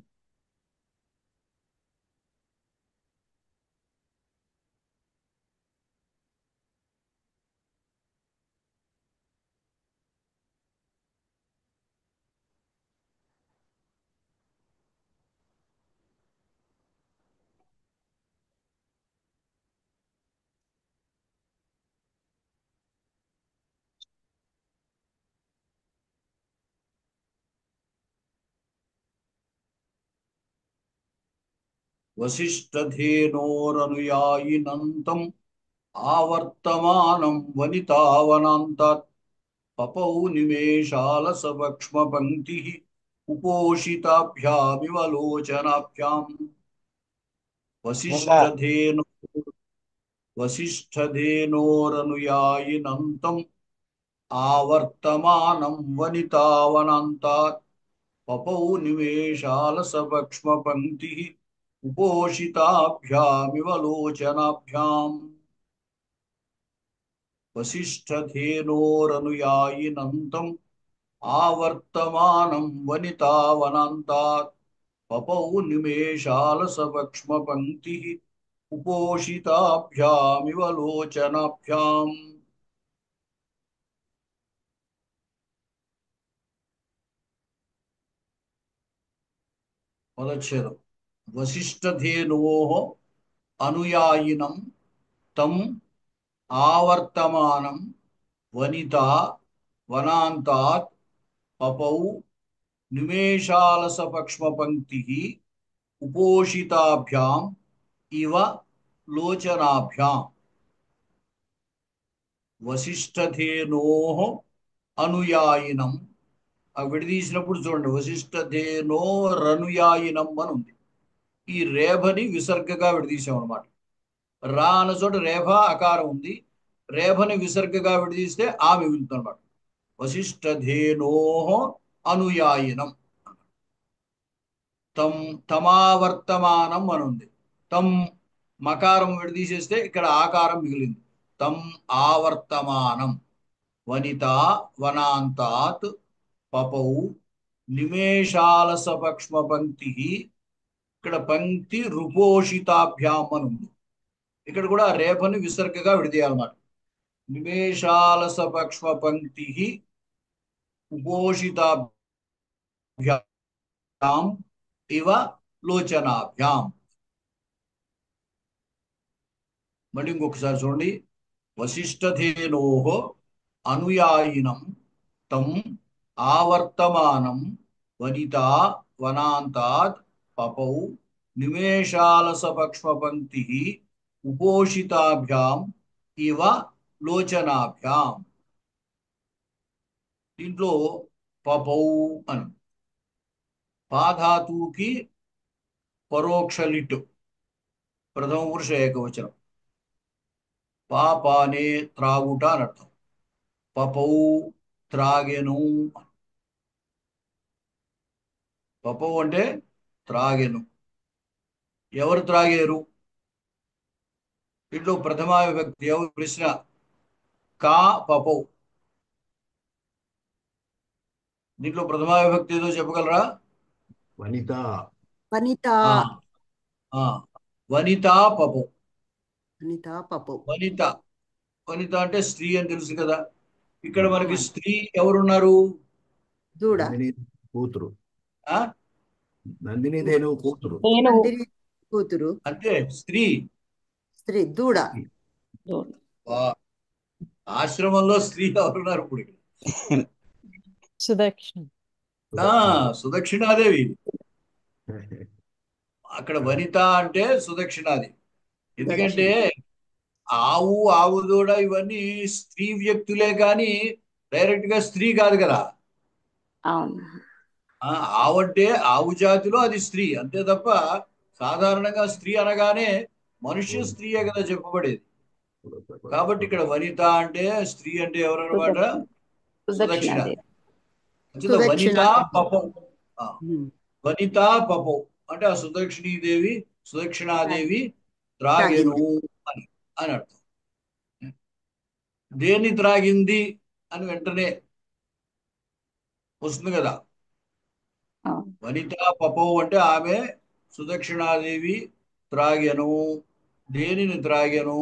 వశిష్ఠధేనోరనుయాయినంతం ఆవర్తమానం వనితావనాంతాత్ పపౌ నిమేషాలసవక్ష్మ పంక్తి ఉపోషితాభ్యామివ లోచనాభ్యాం. వశిష్ఠధేనోరనుయాయినంతం ఆవర్తమానం వనితావనాంతాత్ పపౌ నిమేషాలసవక్ష్మ పంక్తి ఉపోషితాభ్యామివ లోచనాభ్యాం. వశిష్ఠధేనోరనుయాయినంతం ఆవర్తమానం వనితావనాంతాత్ పపౌ నిమేషాలసవక్ష్మ పంక్తి ఉపోషితాభ్యామివ లోచనాభ్యాం. పదచ్ఛేదం. వశిష్ఠధేనోః అనుయాయినం తం ఆవర్తమానం వనితా వనాంతాత్ పపౌ నిమేషాలసపక్ష్మ పంక్తి ఉపోషితాభ్యాం ఇవ లోచనాభ్యాం. వశిష్ఠధేనోః అనుయాయినం విడదీసినప్పుడు చూడండి, వశిష్ఠధేనో రనుయాయినం అని ఉంది. ఈ రేభని విసర్గగా విడదీసాం అనమాట. రా అన్న చోట రేభ అకారం ఉంది, రేభని విసర్గగా విడదీస్తే ఆ మిగులుతుంది అనమాట. వశిష్ఠధేనోః అనుయాయినం. తం తమావర్తమానం అని ఉంది. తం మకారం విడదీసేస్తే ఇక్కడ ఆకారం మిగిలింది. తం ఆవర్తమానం వనితా వనాంతాత్ పపౌ నిమేషాలసపక్ష్మ పంక్తి. ఇక్కడ పంక్తి రుపోషితాభ్యాం అని ఉంది. ఇక్కడ కూడా రేపని విసర్గగా విడదీయాలన్నమాట. నిమేషాలసపక్ష్మ పంక్తి ఉపోషితాభ్యాం ఇవ లోచనాభ్యాం. మళ్ళీ ఇంకొకసారి చూడండి. వశిష్ఠధేనోః అనుయాయినం తం ఆవర్తమానం వనితా వనాంతాత్ పపౌ నిమేషాలసపక్ష్మ పంక్తి ఉపోషితాభ్యాం ఇవ లోచనాభ్యాం. దీంట్లో పపౌ అని పాధాతుకి పరోక్ష లిట్, ప్రథమ పురుష ఏకవచనం. పాపానే త్రాగుట అని అర్థం. పపౌ త్రాగెను. పపౌ అంటే త్రాగెను. ఎవరు త్రాగారు? దీంట్లో ప్రథమా విభక్తి ఎవరు ప్రశ్న? కా పపౌ. దీంట్లో ప్రథమా విభక్తి ఏదో చెప్పగలరా? వనిత. వనిత. ఆ, ఆ, వనిత పపౌ. వనిత పప్పు. వనిత, వనిత అంటే స్త్రీ అని తెలుసు కదా. ఇక్కడ మనకి స్త్రీ ఎవరున్నారు? దూడ. నందిని కూతురు. ఆ నందిని ధేనువు కూతురు. నందిని కూతురు. అంటే స్త్రీ. స్త్రీ దూడ. వా, ఆశ్రమంలో స్త్రీ ఎవరున్నారు ఇప్పుడు ఇక్కడ? సుదక్షిణ. సుదక్షిణాదేవి. అక్కడ వనిత అంటే సుదక్షిణాదేవి. ఎందుకంటే ఆవు, ఆవు దూడ ఇవన్నీ స్త్రీ వ్యక్తులే కానీ డైరెక్ట్ గా స్త్రీ కాదు కదా. అవును. ఆవు అంటే ఆవు జాతిలో అది స్త్రీ అంతే తప్ప సాధారణంగా స్త్రీ అనగానే మనుష్య స్త్రీయే కదా చెప్పబడేది. కాబట్టి ఇక్కడ వనిత అంటే స్త్రీ అంటే ఎవరన్నమాట? సుదక్షిణ. వనిత పపౌ. వనిత పపౌ అంటే ఆ సుదక్షిణీదేవి, సుదక్షిణాదేవి త్రాగెను అని అని అర్థం. దేన్ని త్రాగింది అని వెంటనే వస్తుంది కదా. వనిత పపౌ అంటే ఆమె సుదక్షిణాదేవి త్రాగెను. దేనిని త్రాగెను?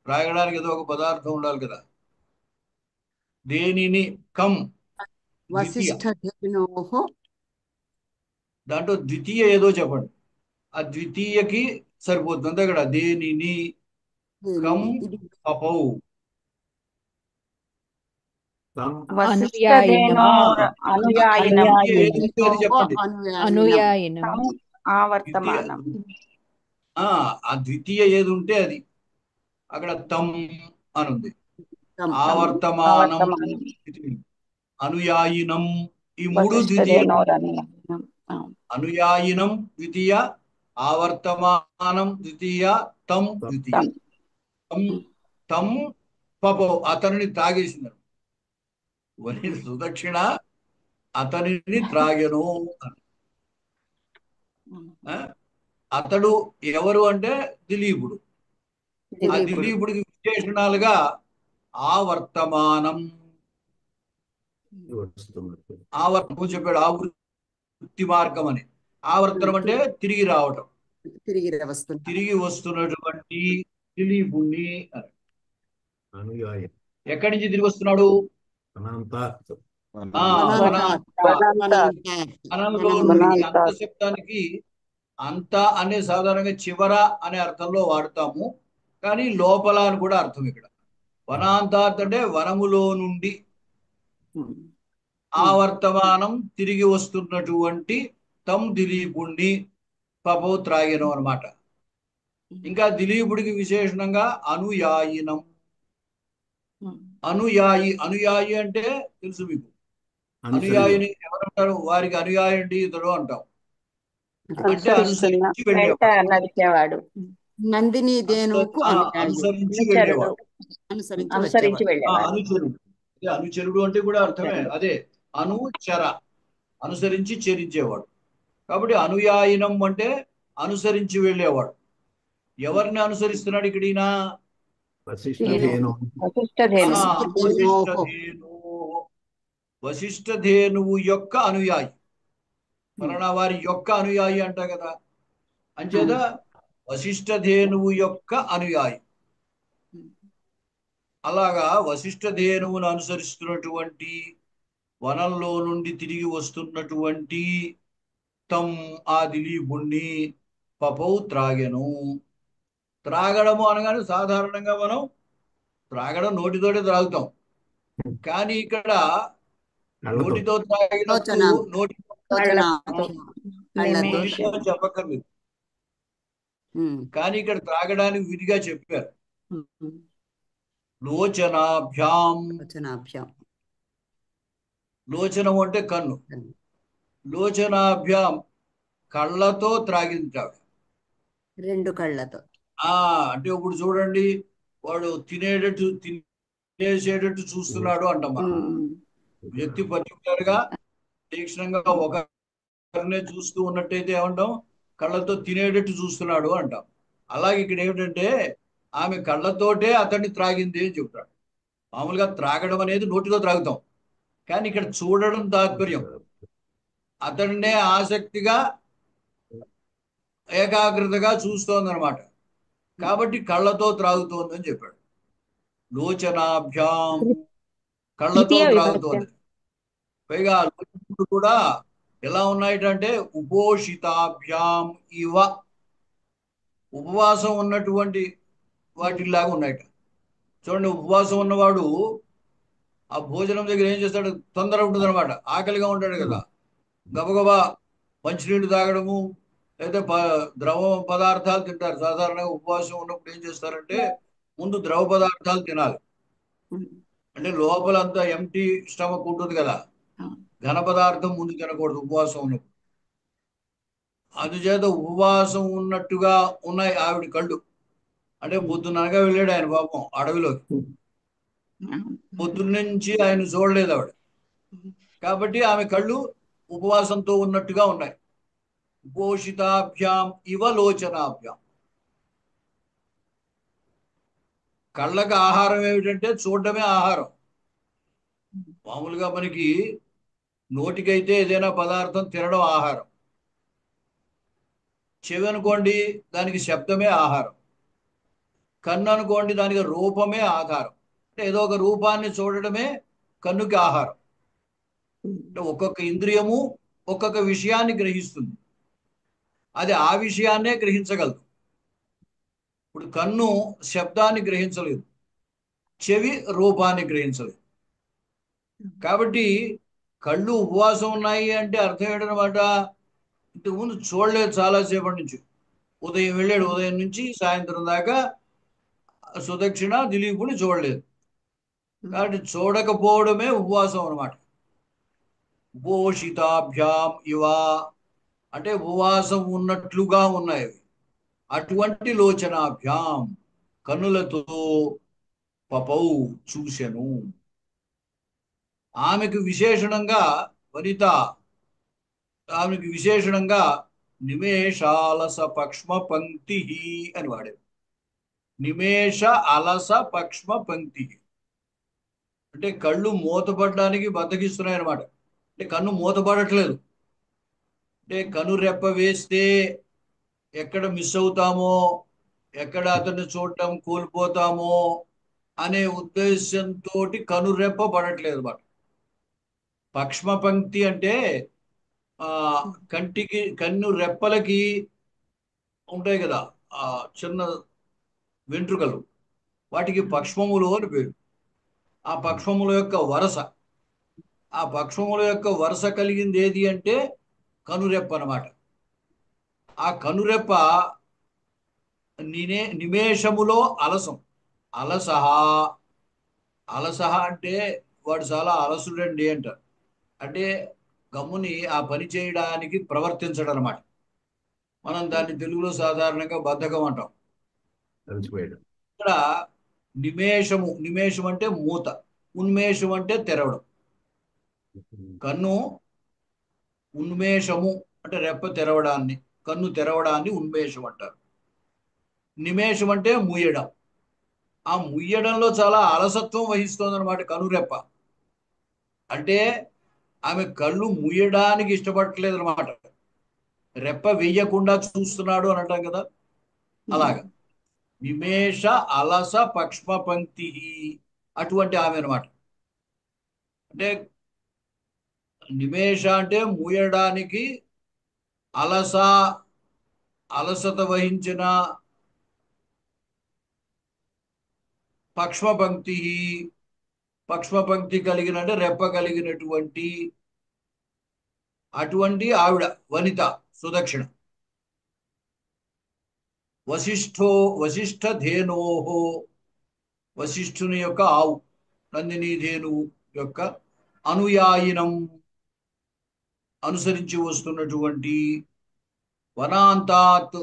త్రాగడానికి ఏదో ఒక పదార్థం ఉండాలి కదా. దేనిని? కం ద్వితీయ. వశిష్ఠధేనోః. దాంట్లో ద్వితీయ ఏదో చెప్పండి. ఆ ద్వితీయకి సరిపోతుంది అంతే కదా. దేనిని కం పపౌ. వశిష్ఠధేనో అనుయాయినం. ఏది చెప్పండి. అనుయాయినం. ఆవర్తమానం. ఆ ద్వితీయ ఏది ఉంటే అది. అక్కడ తం అనుంది. ఆవర్తమానం, అనుయాయినం ఈ మూడు ద్వితీయ. అనుయాయినం ద్వితీయ, ఆవర్తమానం ద్వితీయ, తం ద్వితీయ. తం పపౌ అతనిని త్రాగేసింది. సుదక్షిణ అతనిని త్రాగెను. అతడు ఎవరు అంటే దిలీపుడు. ఆ దిలీపుడికి విశేషణాలుగా ఆవర్తమానం. ఆవర్తము చెప్పాడు. ఆవృత్తి మార్గం అని. ఆవర్తనం అంటే తిరిగి రావటం, తిరిగి వస్తున్నటువంటి దిలీపుణ్ణి అని. ఎక్కడి నుంచి తిరిగి వస్తున్నాడు? అంత శబ్దానికి అంత అనే సాధారణంగా చివర అనే అర్థంలో వాడతాము, కానీ లోపల అని కూడా అర్థం ఇక్కడ. వనాంతాత్ అంటే వనములో నుండి. ఆవర్తమానం తిరిగి వస్తున్నటువంటి తం దిలీపుణ్ణి పపౌ త్రాగెను అనమాట. ఇంకా దిలీపుడికి విశేషణంగా అనుయాయినం. అనుయాయి, అనుయాయి అంటే తెలుసు మీకు. అనుయాయిని ఎవరంటారు? వారికి అనుయాయి అంటే ఇతడు అంటాం. అంటే అనుసరించి నడిచేవాడు. నందిని ధేనువుకు అనుసరించి వెళ్ళేవాడు. అనుసరించి వెళ్ళేవాడు. అనుచరుడు. అనుచరుడు అంటే కూడా అర్థమే అదే. అనుచర, అనుసరించి చరించేవాడు. కాబట్టి అనుయాయినం అంటే అనుసరించి వెళ్ళేవాడు. ఎవరిని అనుసరిస్తున్నాడు ఇక్కడ ఈయన? వశిష్ఠధేనువు యొక్క అనుయాయి. ఫలానా వారి యొక్క అనుయాయి అంట కదా. అంచేత వశిష్ఠధేనువు యొక్క అనుయాయి. అలాగా వశిష్ఠధేనువును అనుసరిస్తున్నటువంటి, వనంలో నుండి తిరిగి వస్తున్నటువంటి తం ఆ దిలీపుణ్ణి పపౌ త్రాగెను. త్రాగడము అనగానే సాధారణంగా మనం త్రాగడం నోటితోటే త్రాగుతాం, కానీ ఇక్కడ నోటితో త్రాగినప్పుడు నోటితో చెప్పక్కర్లేదు. కానీ ఇక్కడ త్రాగడానికి విధిగా చెప్పారు. లోచనాభ్యాం. లోచనం అంటే కన్ను. లోచనాభ్యాం కళ్ళతో త్రాగించాడు. రెండు కళ్ళతో. అంటే ఇప్పుడు చూడండి, వాడు తినేసేటట్టు చూస్తున్నాడు అంటాం మనం. వ్యక్తి పర్టికులర్ గా తీక్షణంగా ఒకరినే చూస్తూ ఉన్నట్టయితే ఏమంటాం? కళ్ళతో తినేటట్టు చూస్తున్నాడు అంటాం. అలాగే ఇక్కడ ఏమిటంటే ఆమె కళ్ళతోటే అతన్ని త్రాగింది అని చెబుతాడు. మామూలుగా త్రాగడం అనేది నోటితో త్రాగుతాం, కానీ ఇక్కడ చూడడం తాత్పర్యం. అతన్నే ఆసక్తిగా ఏకాగ్రతగా చూస్తోందనమాట. కాబట్టి కళ్ళతో త్రాగుతోందని చెప్పాడు. లోచనాభ్యాం, కళ్ళతో ద్వితీయ విభక్తి. త్రాగుతోంది. పైగా లోచనలు కూడా ఎలా ఉన్నాయంటే ఉపోషితాభ్యాం ఇవ, ఉపవాసం ఉన్నటువంటి వాటిలాగా ఉన్నాయట. చూడండి, ఉపవాసం ఉన్నవాడు ఆ భోజనం దగ్గర ఏం చేస్తాడు, తొందర ఉంటుంది అనమాట, ఆకలిగా ఉంటాడు కదా, గబగబా మంచినీళ్ళు తాగడము, లేదా ద్రవ పదార్థాలు తింటారు. సాధారణంగా ఉపవాసం ఉన్నప్పుడు ఏం చేస్తారంటే ముందు ద్రవ పదార్థాలు తినాలి. అంటే లోపలంతా ఎంటీ స్టమక్ ఉంటుంది కదా, ఘన పదార్థం ముందు తినకూడదు ఉపవాసం ఉన్నప్పుడు. అందుచేత ఉపవాసం ఉన్నట్టుగా ఉన్నాయి ఆవిడ కళ్ళు. అంటే పొద్దుననగా వెళ్ళాడు ఆయన పాపం అడవిలోకి, పొద్దున్నుంచి ఆయన చూడలేదు ఆవిడ, కాబట్టి ఆమె కళ్ళు ఉపవాసంతో ఉన్నట్టుగా ఉన్నాయి. ఉపోషితాభ్యాం ఇవ లోచనాభ్యాం. కళ్ళకు ఆహారం ఏమిటంటే చూడడమే ఆహారం. మామూలుగా మనకి నోటికైతే ఏదైనా పదార్థం తినడం ఆహారం, చెవి అనుకోండి దానికి శబ్దమే ఆహారం, కన్ను అనుకోండి దానికి రూపమే ఆధారం. అంటే ఏదో ఒక రూపాన్ని చూడడమే కన్నుకి ఆహారం. అంటే ఒక్కొక్క ఇంద్రియము ఒక్కొక్క విషయాన్ని గ్రహిస్తుంది, అది ఆ విషయాన్నే గ్రహించగలదు. ఇప్పుడు కన్ను శబ్దాన్ని గ్రహించలేదు, చెవి రూపాన్ని గ్రహించలేదు. కాబట్టి కళ్ళు ఉపవాసం ఉన్నాయి అంటే అర్థం ఏంటనమాట, ఇంతకుముందు చూడలేదు చాలాసేపటి నుంచి. ఉదయం వెళ్ళాడు, ఉదయం నుంచి సాయంత్రం దాకా సుదక్షిణ దిలీపుని చూడలేదు. కాబట్టి చూడకపోవడమే ఉపవాసం అనమాట. ఉపోషితాభ్యాం ఇవా అంటే ఉపవాసం ఉన్నట్లుగా ఉన్నాయి. అటువంటి లోచనాభ్యాం కన్నులతో పపౌ చూసెను. ఆమెకు విశేషణంగా వనిత, ఆమెకు విశేషణంగా నిమేషాలస పక్ష్మ పంక్తి అని వాడారు. నిమేష అలస పక్ష్మ పంక్తి అంటే కళ్ళు మూతపడడానికి బద్దకిస్తున్నాయి అనమాట. అంటే కన్ను మూతపడట్లేదు. అంటే కన్ను రెప్ప వేస్తే ఎక్కడ మిస్ అవుతామో, ఎక్కడ అతన్ని చూడటం కోల్పోతామో అనే ఉద్దేశంతో కనురెప్ప పడట్లేదు అన్నమాట. పక్ష్మ పంక్తి అంటే కంటికి కన్ను రెప్పలకి ఉంటాయి కదా ఆ చిన్న వెంట్రుకలు, వాటికి పక్ష్మములు అని పేరు. ఆ పక్ష్మముల యొక్క వరస, ఆ పక్ష్మముల యొక్క వరస కలిగింది ఏది అంటే కనురెప్ప అన్నమాట. ఆ కనురెప్ప నిమేషములో అలసం, అలసహ, అలసహ అంటే వాడు చాలా అలసుడండి అంటారు. అంటే గమ్ముని ఆ పని చేయడానికి ప్రవర్తించడం అనమాట. మనం దాన్ని తెలుగులో సాధారణంగా బద్ధకం అంటాం. ఇక్కడ నిమేషము, నిమేషం అంటే మూత, ఉన్మేషం అంటే తెరవడం. కన్ను ఉన్మేషము అంటే రెప్ప తెరవడాన్ని, కన్ను తెరవడాన్ని ఉన్మేషం అంటారు. నిమేషం అంటే ముయ్యడం. ఆ ముయ్యడంలో చాలా అలసత్వం వహిస్తోంది అనమాట కనురెప్ప. అంటే ఆమె కళ్ళు ముయ్యడానికి ఇష్టపడట్లేదు అనమాట, రెప్ప వెయ్యకుండా చూస్తున్నాడు అని అంటాం కదా, అలాగా. నిమేష అలస పక్ష్మ పంక్తి అటువంటి ఆమె అనమాట. అంటే నిమేష అంటే మూయడానికి, అలస అలసత వహించిన, పక్ష్మ పంక్తి పక్ష్మ పంక్తి కలిగిన అంటే రెప్ప కలిగినటువంటి అటువంటి ఆవిడ వనిత సుదక్షిణ. వశిష్ఠ ధేనోహో, వశిష్ఠుని యొక్క ఆవు, నందిని ధేనువు యొక్క అనుయాయినం అనుసరించి వస్తున్నటువంటి, వనాంతాత్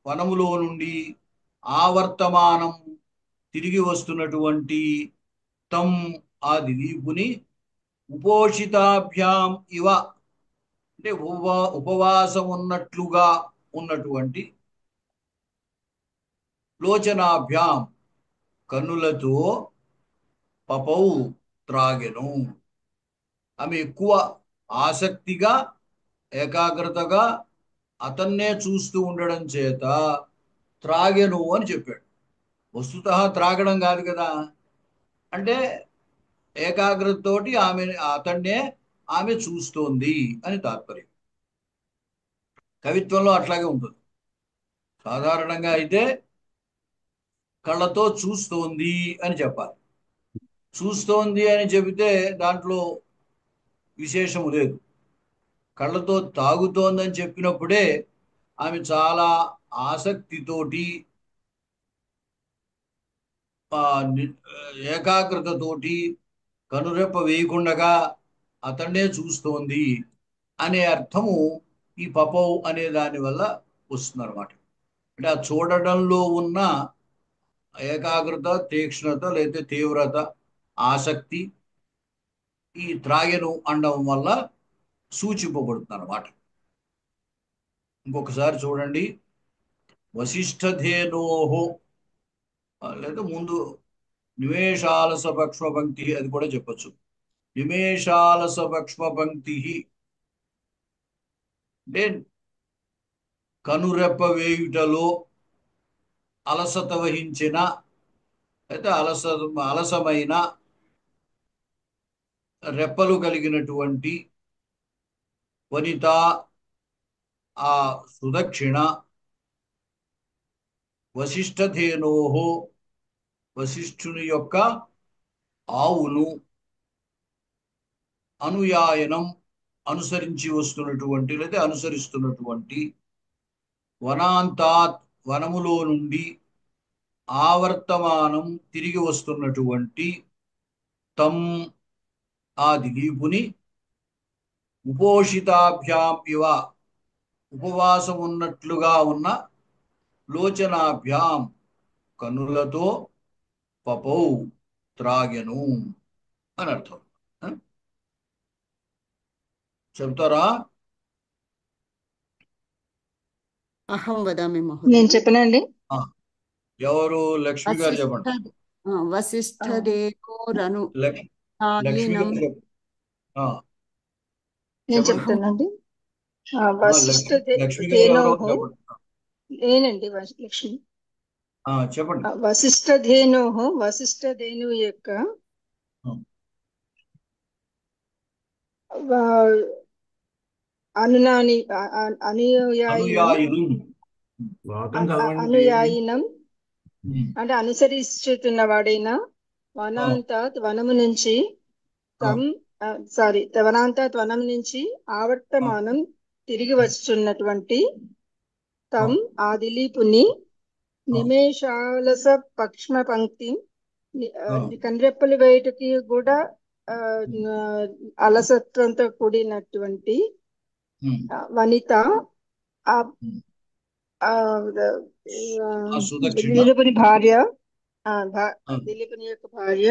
వనములో నుండి, ఆవర్తమానం తిరిగి వస్తున్నటువంటి, తం ఆ దిలీపుని, ఉపోషితాభ్యాం ఇవ అంటే ఉపవాసం ఉన్నట్లుగా ఉన్నటువంటి లోచనాభ్యాం కన్నులతో పపౌ త్రాగెను. ఆమె ఎక్కువ ఆసక్తిగా ఏకాగ్రతగా అతన్నే చూస్తూ ఉండడం చేత త్రాగెను అని చెప్పాడు. వస్తుతః త్రాగడం కాదు కదా, అంటే ఏకాగ్రతతోటి అతన్నే ఆమె చూస్తోంది అని తాత్పర్యం. కవిత్వంలో అట్లాగే ఉంటుంది. సాధారణంగా అయితే కళ్ళతో చూస్తోంది అని చెప్పాలి. చూస్తోంది అని చెబితే దాంట్లో విశేషము లేదు. కళ్ళతో తాగుతోందని చెప్పినప్పుడే ఆమె చాలా ఆసక్తితోటి ఏకాగ్రతతోటి కనురెప్ప వేయకుండగా అతన్నే చూస్తోంది అనే అర్థము ఈ పపౌ అనే దాని వల్ల వస్తుంది అనమాట. అంటే ఆ చూడడంలో ఉన్న ఏకాగ్రత, తీక్ష్ణత లేదా తీవ్రత, ఆసక్తి ఈ త్రాగెను అనడం వల్ల సూచింపబడుతుంది అనమాట. ఇంకొకసారి చూడండి. వశిష్ఠధేనోహో లేదా ముందు నిమేషాలస పక్ష్మ పంక్తి అది కూడా చెప్పచ్చు. నిమేషాలస పక్ష్మ పంక్తి అంటే కనురెప్ప వేయుటలో అలసత వహించిన అయితే అలసమైన రెప్పలు కలిగినటువంటి వనిత ఆ సుదక్షిణ వశిష్ఠధేనోహో వశిష్ఠుని యొక్క ఆవును అనుయాయనం అనుసరించి వస్తున్నటువంటి లేదా అనుసరిస్తున్నటువంటి వనాంతాత్ వనములో నుండి ఆవర్తమానం తిరిగి వస్తున్నటువంటి తం ఆ దిలీపుని ఉపోషితాభ్యాం ఇవ ఉపవాసం ఉన్నట్లుగా ఉన్న లోచనాభ్యాం కన్నులతో పపౌ త్రాగెను అని అర్థం. చెప్తారా? అహం వదామి నేను మహోదయ. చెప్పనండి. ఎవరు? లక్ష్మి గారు చెప్పండి. వశిష్ఠదేవోరను లక్ష్మి గారు చెప్పండి. నేను చెప్పండి. చెప్తానండి. వశిష్ఠ లక్ష్మి గారు ఎవరో ధేనోహో చెప్పండి. నేనండి లక్ష్మి. చెప్పండి. వశిష్ఠధేనోహో వశిష్ఠధేను యొక్క అనునాని అనుయాయినం అంటే అనుసరిస్తున్న వాడైన వనాంతాత్ వనము నుంచి వనాంతాత్ వనం నుంచి ఆవర్తమానం తిరిగి వస్తున్నటువంటి తం ఆ దిలీపుని నిమేషాలస పక్ష్మ పంక్తి కన్రెప్పలు వేయటకి కూడా అలసత్వంతో కూడినటువంటి వనిత దిలీపుని భార్య దిలీపుని యొక్క భార్య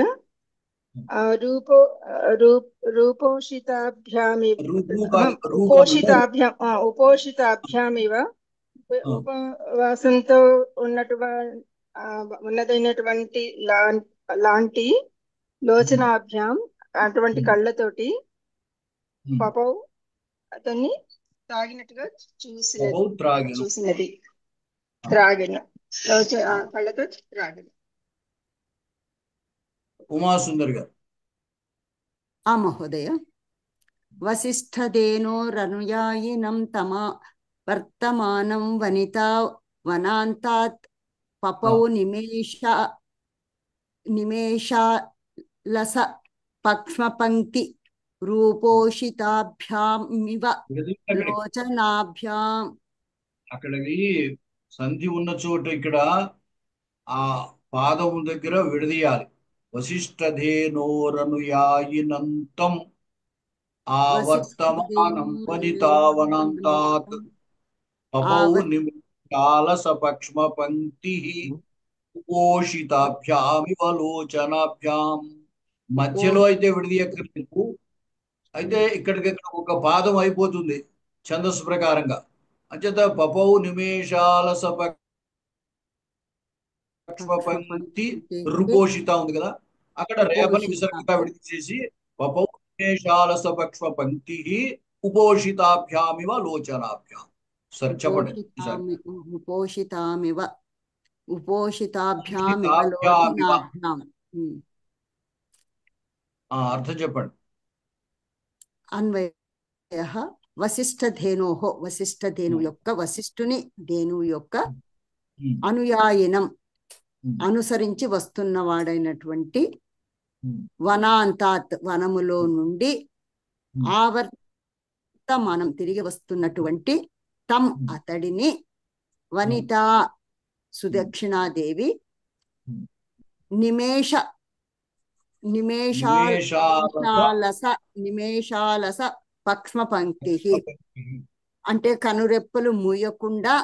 ఉపోషితాభ్యామివ ఉపవాసంతో ఉన్నదైనటువంటి లాంటి లోచనాభ్యాం అటువంటి కళ్ళతోటి పపౌ అతన్ని తాగినట్టుగా చూసినది త్రాగిన కళ్ళతో త్రాగిన. ఉమాసుందర్ గారు. మహోదయ. వశిష్ఠధేనోరనుయాయినం తమా వర్తమానం వనితా వనాంతాత్ పపౌ నిమేషాలస పక్ష్మ పంక్తి రూపోషితాభ్యామివ లోచనాభ్యాం. అక్కడికి సంధి ఉన్న చోట ఇక్కడ ఆ పాదము దగ్గర విడదీయాలి. వశిష్ఠధేనోరనుయాయినంతం ఆవర్తమానం వనితావనంతాత్ పపౌ నిమేషాలస పక్ష్మ పంక్తి ఉపోషితాభ్యామివ లోచనాభ్యాం. మధ్యలో అయితే విడదీయక్కర్లేదు. అయితే ఇక్కడికి ఒక పాదం అయిపోతుంది ఛందస్సు ప్రకారంగా. అంచేత పపౌ నిమేషాలస పక్ష్మపంక్తి రుపోషిత ఉంది కదా, అక్కడ రేపని విసర్గగా విడిచేసి పపౌ నిమేషాలస పక్ష్మ పంక్తి ఉపోషితాభ్యామివ లోచనాభ్యాం. సరే చెప్పండి ఈసారి. ఉపోషితామివ ఉపోషితాభ్యామివ ఉపోషితాభ్యామివ. లోచనాభ్యాం. అర్థం చెప్పండి. అన్వయ వశిష్ఠధేనోః వశిష్ఠధేను యొక్క వశిష్ఠుని ధేనువు యొక్క అనుయాయినం అనుసరించి వస్తున్నవాడైనటువంటి వనాంతాత్ వనములో నుండి ఆవర్తమానం తిరిగి వస్తున్నటువంటి తం అతడిని వనిత సుదక్షిణాదేవి నిమేషాలస పక్ష్మ పంక్తి అంటే కనురెప్పలు మూయకుండా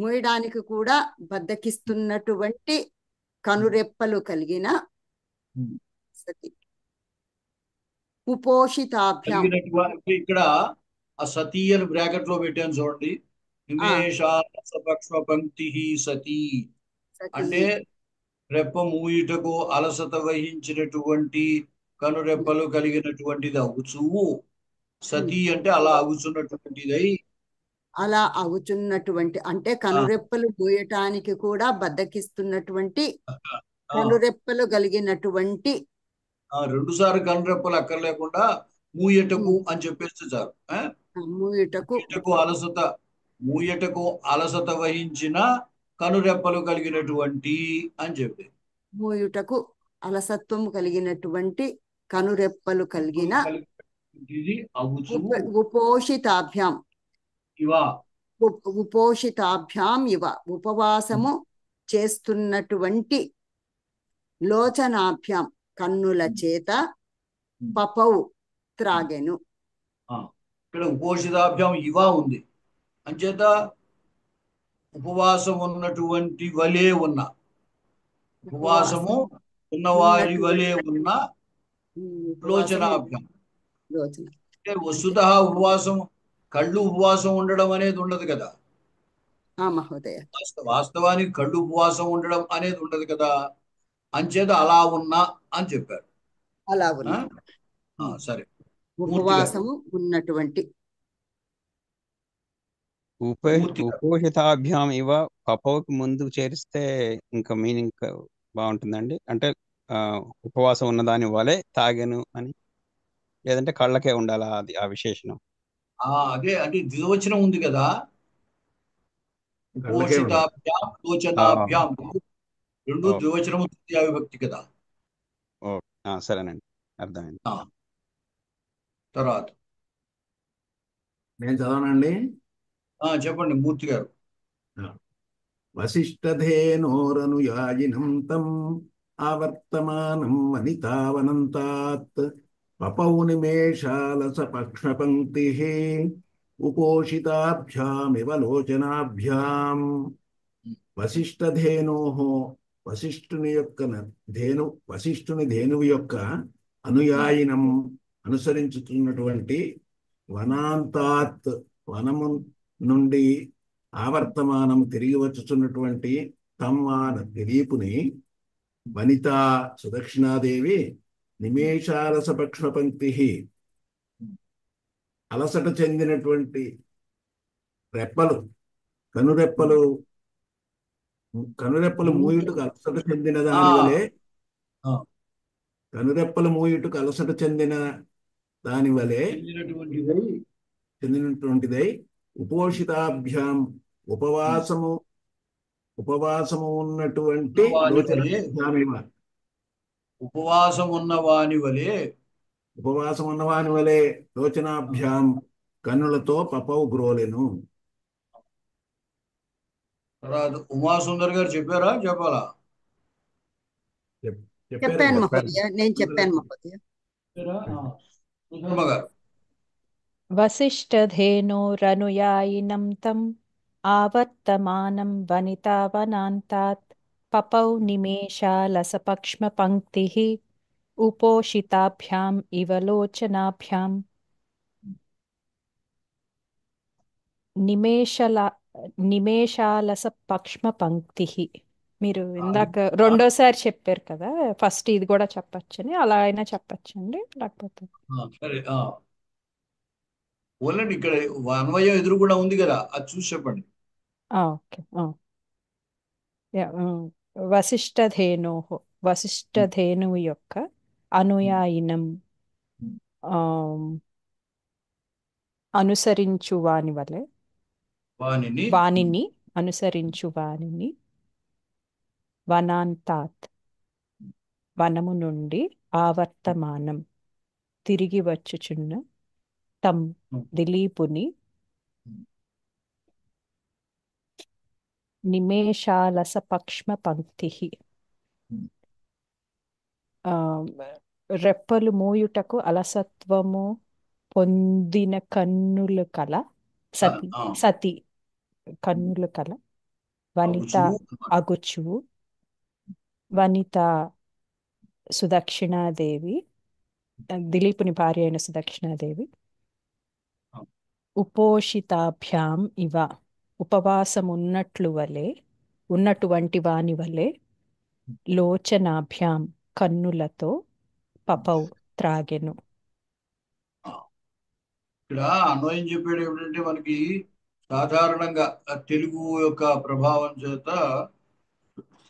మూయడానికి కూడా బద్దకిస్తున్నటువంటి కనురెప్పలు కలిగిన సతి ఉపోషితాభ్యాం. ఇక్కడ ఆ సతీ అని బ్రాకెట్ లో పెట్టాను చూడండి. నిమేషాలస పక్ష్మ పంక్తి సతీ అంటే రెప్ప మూయుటకు అలసత వహించినటువంటి కనురెప్పలు కలిగినటువంటిది అగుచు, సతీ అంటే అలా అగుచున్నటువంటిదై, అలా అగుచున్నటువంటి అంటే కనురెప్పలు మూయటానికి కూడా బద్దకిస్తున్నటువంటి కనురెప్పలు కలిగినటువంటి. 2 సార్లు కనురెప్పలు అక్కర్లేకుండా మూయటకు అని చెప్పేస్తే చాలు. మూయటకు అలసత వహించిన కనురెప్పలు కలిగినటువంటి అని చెప్పి, మూయుటకు అలసత్వం కలిగినటువంటి కనురెప్పలు కలిగిన ఉపోషితాభ్యాం ఉపోషితాభ్యాం ఇవ ఉపవాసము చేస్తున్నటువంటి లోచనాభ్యాం కన్నుల చేత పపౌ త్రాగెను. ఇక్కడ ఉపోషితాభ్యాం ఇవ ఉంది అంచేత ఉపవాసం ఉన్నటువంటి వలే ఉన్న, ఉపవాసము ఉన్నవారి వలే ఉన్న లోచనాభ్యాం. అంటే వస్తుత ఉపవాసం కళ్ళు ఉపవాసం ఉండడం అనేది ఉండదు కదా మహోదయ. వాస్తవానికి కళ్ళు ఉపవాసం ఉండడం అనేది ఉండదు కదా, అంచేత అలా ఉన్నా అని చెప్పారు. అలా ఉన్నా సరే. ఉపవాసము ఉన్నటువంటి ఉపోషితాభ్యాం ఇవ పపౌకి ముందుకు చేరిస్తే ఇంకా మీనింగ్ బాగుంటుందండి. అంటే ఉపవాసం ఉన్నదాని వలె తాగెను అని, లేదంటే కళ్ళకే ఉండాలా అది ఆ విశేషణం? అదే అంటే ద్వివచనం ఉంది కదా, ఉపోషితాభ్యాం లోచనాభ్యాం రెండు ద్వివచనము తృతీయ విభక్తి కదా. సరేనండి, అర్థమైంది. తర్వాత నేను చదవనండి. చెప్పండి మూర్తి గారు. వశిష్ఠధేనోరనుయాయినం తం ఆవర్తమానం వనితావనంతాత్ పపౌ నిమేషాలస పక్ష్మపంక్తి ఉపోషితాభ్యామివ లోచనాభ్యాం. వశిష్ఠధేనోః వశిష్ఠుని ధేనువు యొక్క అనుయాయినం అనుసరించుతున్నటువంటి వనాంతాత్ వనము నుండి ఆవర్తమానం తిరిగి వచ్చుతున్నటువంటి తమ్మాన దిలీపుని వనిత సుదక్షిణాదేవి నిమేషాలస పక్ష్మ పంక్తి అలసట చెందినటువంటి కనురెప్పలు మూయుటకు అలసట చెందిన దాని వలె చెందినటువంటిదై ఉపోషితాభ్యాం ఉపవాసము ఉన్నటువంటి ఉపవాసం ఉన్నవాని వలె లోచనాభ్యాం కన్నులతో పపౌ గ్రోలెను. తర్వాత ఉమాసుందర్ గారు చెప్పారా చెప్పాలా? చెప్పాను మహోదయ, నేను చెప్పాను మహోదయ. గారు వసిష్ఠధేనోరనుయాయినం తం ఆవర్తమానం వనితావనాంతాత్ పపౌ నిమేషాలసపక్ష్మ పంక్తిః ఉపోషితాభ్యాం ఇవ లోచనాభ్యాం. నిమేషాలస పక్ష్మ పంక్తిః మీరు ఆ, ఇందాక రెండోసారి చెప్పారు కదా, ఫస్ట్ ఇది కూడా చెప్పచ్చని, అలా అయినా చెప్పచ్చండి, లేకపోతే సరే ఓన్లండి ఇక్కడ అన్వయం ఎదురు కూడా ఉంది కదా, అది చూసి చెప్పండి. ఓకే. వశిష్ఠధేనో, వశిష్ఠధేనువు యొక్క అనుయాయినం ఆమ్, అనుసరించు వాని వలె, వానిని వానిని అనుసరించు వానిని, వనాంతాత్ వనము నుండి, ఆవర్తమానం తిరిగి వచ్చుచున్న, తం దిలీపుని, నిమేషాలస పక్ష్మ పంక్తి, ఆ, రెప్పలు మూయుటకు అలసత్వము పొందిన కన్నులు కల సతి, ఆ, సతి కన్నులు కల వనిత అగుచువు అన్నమాట. అగుచువు, వనిత సుదక్షిణాదేవి, దిలీపుని భార్య అయిన సుదక్షిణాదేవి, ఆ, ఉపోషితాభ్యాం ఇవ ఉపవాసమున్నట్లు వలె, ఉన్నటువంటి వాని వలె, లోచనాభ్యాం కన్నులతో, పపౌ త్రాగెను. ఆ. ఇక్కడ అన్వయం చెప్పాడు ఏమిటంటే మనకి సాధారణంగా తెలుగు యొక్క ప్రభావం చేత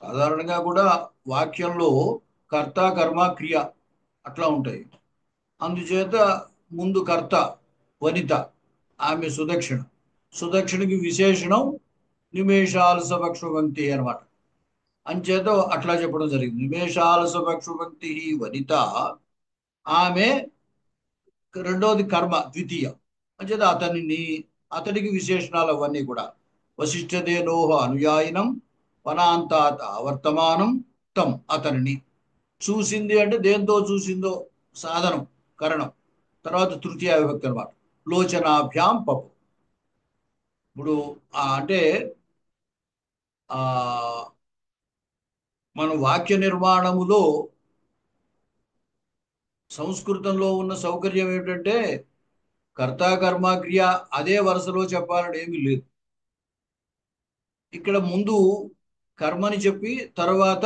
సాధారణంగా కూడా వాక్యంలో కర్త కర్మ క్రియ అట్లా ఉంటాయి. అందుచేత ముందు కర్త వనిత, ఆమె సుదక్షిణ, సుదక్షిణకి విశేషణం నిమేషాలస పక్షుపంక్తి అనమాట. అంచేత అట్లా చెప్పడం జరిగింది. నిమేషాలస పక్షుపంక్తి వనిత, ఆమె రెండోది కర్మ ద్వితీయ. అంచేత అతనికి విశేషణాలు అవన్నీ కూడా వశిష్ఠదేనోహ అనుయాయినం, వనాంతాత్ ఆవర్తమానం, తం అతనిని చూసింది అంటే దేంతో చూసిందో సాధనం కరణం. తర్వాత తృతీయ విభక్తి అనమాట. లోచనాభ్యాం పప్పు. ఇప్పుడు అంటే ఆ మన వాక్య నిర్మాణములో సంస్కృతంలో ఉన్న సౌకర్యం ఏమిటంటే కర్త కర్మ క్రియ అదే వరుసలో చెప్పాలని ఏమీ లేదు. ఇక్కడ ముందు కర్మని చెప్పి, తర్వాత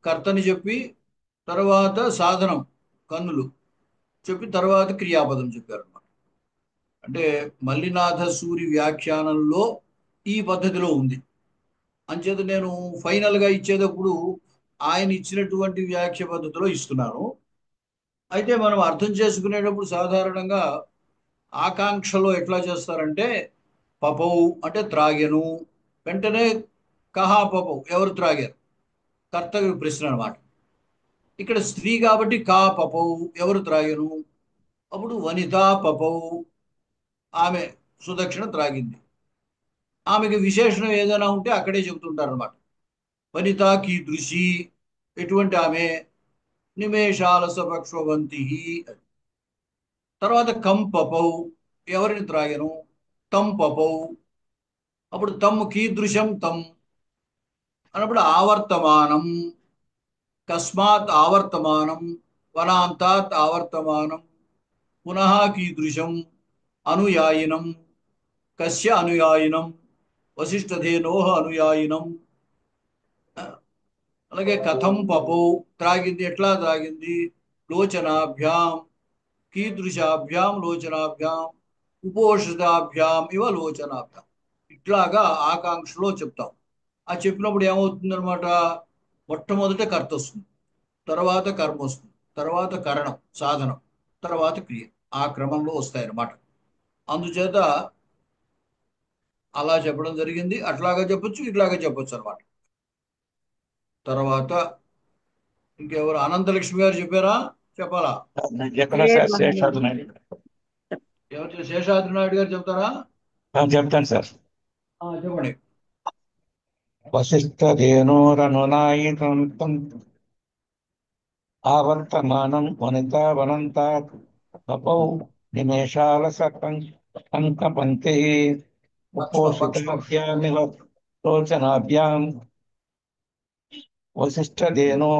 కర్తని చెప్పి, తర్వాత సాధనం కన్నులు చెప్పి, తర్వాత క్రియాపదం చెప్పారు అన్నమాట. అంటే మల్లినాథ సూరి వ్యాఖ్యానంలో ఈ పద్ధతిలో ఉంది. అంచేత నేను ఫైనల్గా ఇచ్చేటప్పుడు ఆయన ఇచ్చినటువంటి వ్యాఖ్య పద్ధతిలో ఇస్తున్నాను. అయితే మనం అర్థం చేసుకునేటప్పుడు సాధారణంగా ఆకాంక్షలో ఎట్లా చేస్తారంటే పపౌ అంటే త్రాగెను, వెంటనే కహా పపౌ ఎవరు త్రాగారు, కర్తవ్య ప్రశ్న అనమాట. ఇక్కడ స్త్రీ కాబట్టి కా పపౌ ఎవరు త్రాగెను, అప్పుడు వనితా పపౌ ఆమె సుదక్షిణ త్రాగింది. ఆమెకి విశేషణం ఏదైనా ఉంటే అక్కడే చెబుతుంటారు అనమాట. వనిత కీదృశి ఎటువంటి ఆమె, నిమేషాలస పక్షవంతి. తర్వాత కం పపౌ ఎవరిని త్రాగెను, తం పపౌ, అప్పుడు తమ్ కీదృశం తం అన్నప్పుడు ఆవర్తమానం, కస్మాత్ ఆవర్తమానం, వనాంతాత్ ఆవర్తమానం, పునః కీదృశం, అనుయాయినం, కస్య అనుయాయినం, వశిష్ఠధేనోహ అనుయాయినం. అలాగే కథం పపౌ త్రాగింది, ఎట్లా త్రాగింది, లోచనాభ్యాం, కీదృశాభ్యాం లోచనాభ్యాం, ఉపోషితాభ్యాం ఇవ లోచనాభ్యాం. ఇట్లాగా ఆకాంక్షలో చెప్తాం. ఆ చెప్పినప్పుడు ఏమవుతుందనమాట, మొట్టమొదట కర్త వస్తుంది, తర్వాత కర్మ వస్తుంది, తర్వాత కరణం సాధనం, తర్వాత క్రియ. ఆ క్రమంలో వస్తాయన్నమాట. అందుచేత అలా చెప్పడం జరిగింది. అట్లాగా చెప్పొచ్చు, ఇట్లాగా చెప్పొచ్చు అనమాట. తర్వాత ఇంకెవరు, అనంతలక్ష్మి గారు చెప్పారా, చెప్పాలా? నేను చెప్పనా సార్, శేషాద్రి నాయుడు గారు. ఎవరు, శేషాద్రి నాయుడు గారు చెప్తారా? చెప్తాను సార్. చెప్పండి. వశిష్ఠధేనోరనునాయితం ఆవర్తమానం వనితా వనంతాత్ పపౌ నిమేషాలస పంక్తి ఉపోషితాభ్యామివ లోచనాభ్యాం వశిష్ఠధేను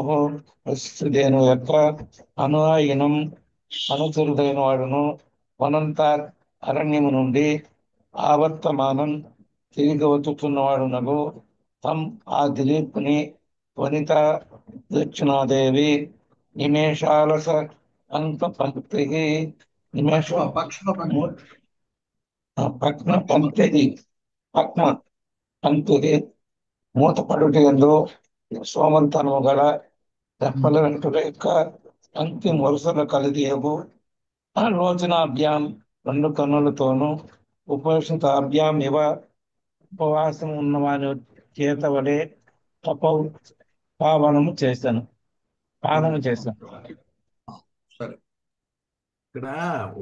యొక్క అనుయాయినం అనుచరుడైన వాడును, వనంతాత్ అరణ్యము నుండి, ఆవర్తమానం తిరిగి వచ్చుతున్నవాడునగు, తం ఆ దిలీపుని వనిత దక్షిణాదేవి నిమేషాలస అంత పంక్తి నిమేష పక్న పంక్తి పక్న పంక్తి మూతపడుట ఎందు సోమంతనము గల రెప్పల వెంటుల యొక్క అంతిమ వరుసల కలిదియగు ఆలోచనాభ్యాం 2 కన్నులతోనూ ఉపవేశితాభ్యాం ఇవ ఉపవాసం ఉన్నవాని చేత వలె పావనము చేశాను. సరే, ఇక్కడ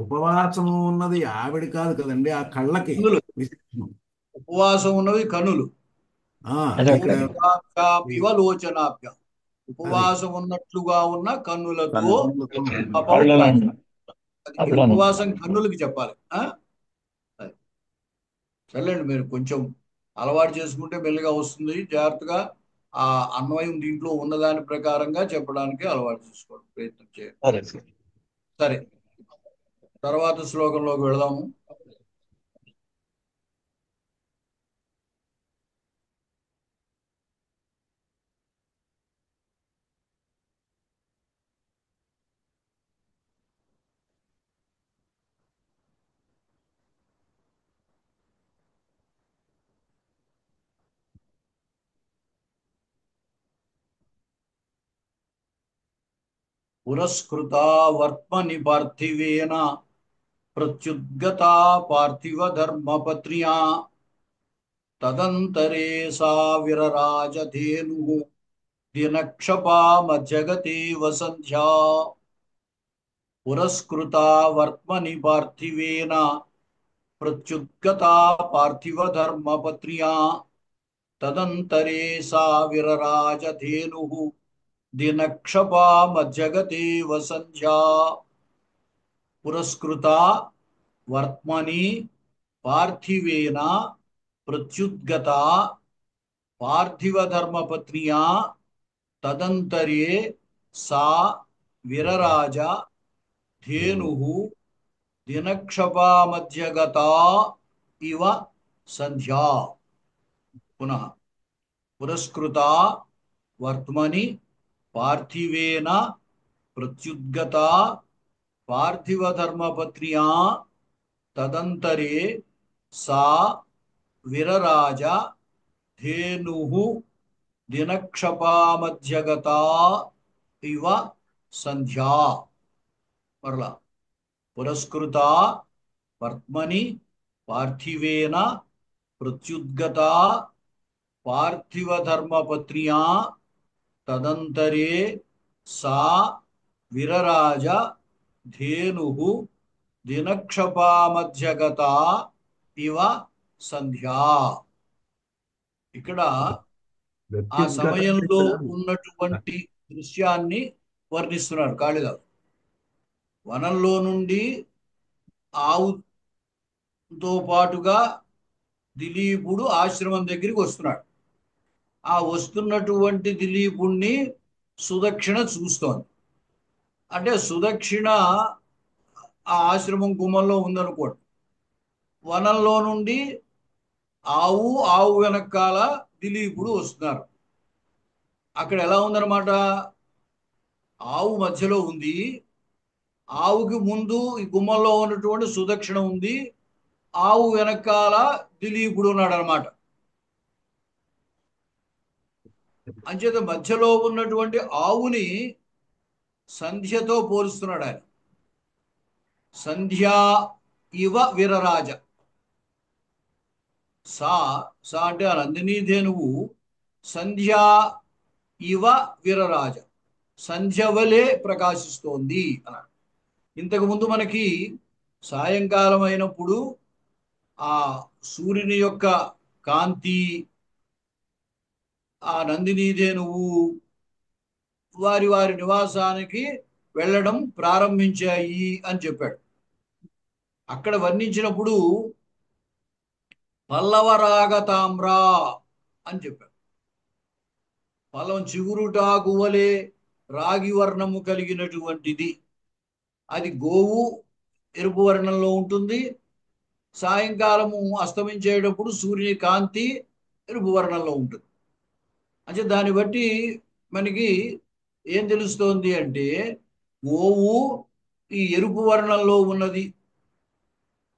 ఉపవాసము ఉన్నది ఆవిడ కాదు కదండి, ఆ కళ్ళకి కన్నులు. విశేషం. ఉపవాసం ఉన్నవి కన్నులు. ఇక్కడ ఇవ లోచనాభ్యాం, ఉపవాసం ఉన్నట్లుగా ఉన్న కన్నులతో అది ఉపవాసం కన్నులకి చెప్పాలి. సర్లేండి, మీరు కొంచెం అలవాటు చేసుకుంటే మెల్లిగా వస్తుంది. జాగ్రత్తగా ఆ అన్వయం దీంట్లో ఉన్నదాని ప్రకారంగా చెప్పడానికి అలవాటు చేసుకోవడం ప్రయత్నం చేయండి. సరే, తర్వాత శ్లోకంలోకి వెళదాము. పురస్కృతా వర్త్మని పార్థివేన ప్రత్యుద్గతా పార్థివ ధర్మపత్ర్యా తదంతరే సా విరరాజధేను దినక్షపా మధ్యగతే వసంధ్యా. పురస్కృతా వర్త్మని పార్థివేన ప్రత్యుద్గతా పార్థివ ధర్మపత్ర్యా తదంతరే సా విరరాజధేను దినక్షపా మధ్యగతే వసంధ్యా. పురస్కృత వర్త్మని పార్థివేన ప్రత్యుద్గత పార్థివ ధర్మపత్న్యా తదంతరే సా విరరాజ ధేను దినక్షపా మధ్యగత ఇవ సంధ్యా. పునః పురస్కృత వర్త్మని పార్థివేన ప్రత్యుద్గత పార్థివ ధర్మపత్న్యా తదంతరే సా విరరాజ ధేను దినక్షపా మధ్యగత ఇవ సంధ్యా. మరలా పురస్కృత వర్త్మని పార్థివేన ప్రత్యుద్గత పార్థివ ధర్మపత్న్యా తదంతరే సా విరరాజ ధేను దినక్షపా మధ్యగత ఇవ సంధ్యా. ఇక్కడ ఆ సమయంలో ఉన్నటువంటి దృశ్యాన్ని వర్ణిస్తున్నారు కాళిదాసు. వనంలో నుండి ఆవుతో పాటుగా దిలీపుడు ఆశ్రమం దగ్గరికి వస్తున్నాడు. ఆ వస్తున్నటువంటి దిలీపుణ్ణి సుదక్షిణ చూస్తోంది. అంటే సుదక్షిణ ఆ ఆశ్రమం గుమ్మంలో ఉందనుకోండి. వనంలో నుండి ఆవు వెనకాల దిలీపుడు వస్తున్నారు. అక్కడ ఎలా ఉందన్నమాట, ఆవు మధ్యలో ఉంది, ఆవుకి ముందు ఈ గుమ్మంలో ఉన్నటువంటి సుదక్షిణ ఉంది, ఆవు వెనకాల దిలీపుడు ఉన్నాడు అనమాట. అంచేత మధ్యలో ఉన్నటువంటి ఆవుని సంధ్యతో పోలుస్తున్నాడు ఆయన. సంధ్యా ఇవ విరరాజ. సా అంటే ఆ నందినీ ధేనువు సంధ్యా ఇవ విరరాజ, సంధ్య వలె ప్రకాశిస్తోంది అన్నాడు. ఇంతకు ముందు మనకి సాయంకాలం అయినప్పుడు ఆ సూర్యుని యొక్క కాంతి, ఆ నందినీ ధేనువు వారి వారి నివాసానికి వెళ్ళడం ప్రారంభించాయి అని చెప్పాడు. అక్కడ వర్ణించినప్పుడు పల్లవరాగతామ్రా అని చెప్పాడు. ఫలం చిగురుటాకు వలె రాగి వర్ణము కలిగినటువంటిది. అది గోవు ఎరుపు వర్ణంలో ఉంటుంది. సాయంకాలము అస్తమించేటప్పుడు సూర్యుని కాంతి ఎరుపు వర్ణంలో ఉంటుంది. అంటే దాన్ని బట్టి మనకి ఏం తెలుస్తోంది అంటే గోవు ఈ ఎరుపు వర్ణంలో ఉన్నది,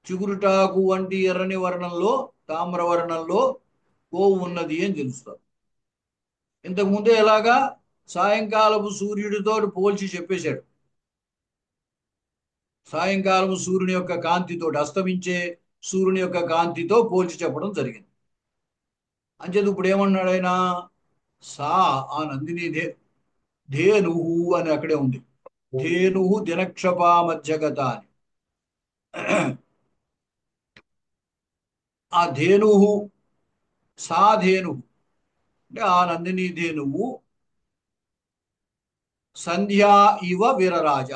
చిగురుటాకు వంటి ఎర్రని వర్ణంలో, తామ్ర వర్ణంలో గోవు ఉన్నది అని తెలుస్తుంది. ఇంతకుముందే ఎలాగా సాయంకాలపు సూర్యుడితో పోల్చి చెప్పేశాడు. సాయంకాలపు సూర్యుని యొక్క కాంతితో, అస్తమించే సూర్యుని యొక్క కాంతితో పోల్చి చెప్పడం జరిగింది. అంచేది ఇప్పుడు ఏమన్నాడు ఆయన? సా ఆ నందిని ధేనుహు అని అక్కడే ఉంది. ధేనుహు దినక్షపా మధ్యగత అని. ఆ ధేనుహు, సా ధేనుహు అంటే ఆ నందిని ధేనువు సంధ్యా ఇవ వీరరాజ,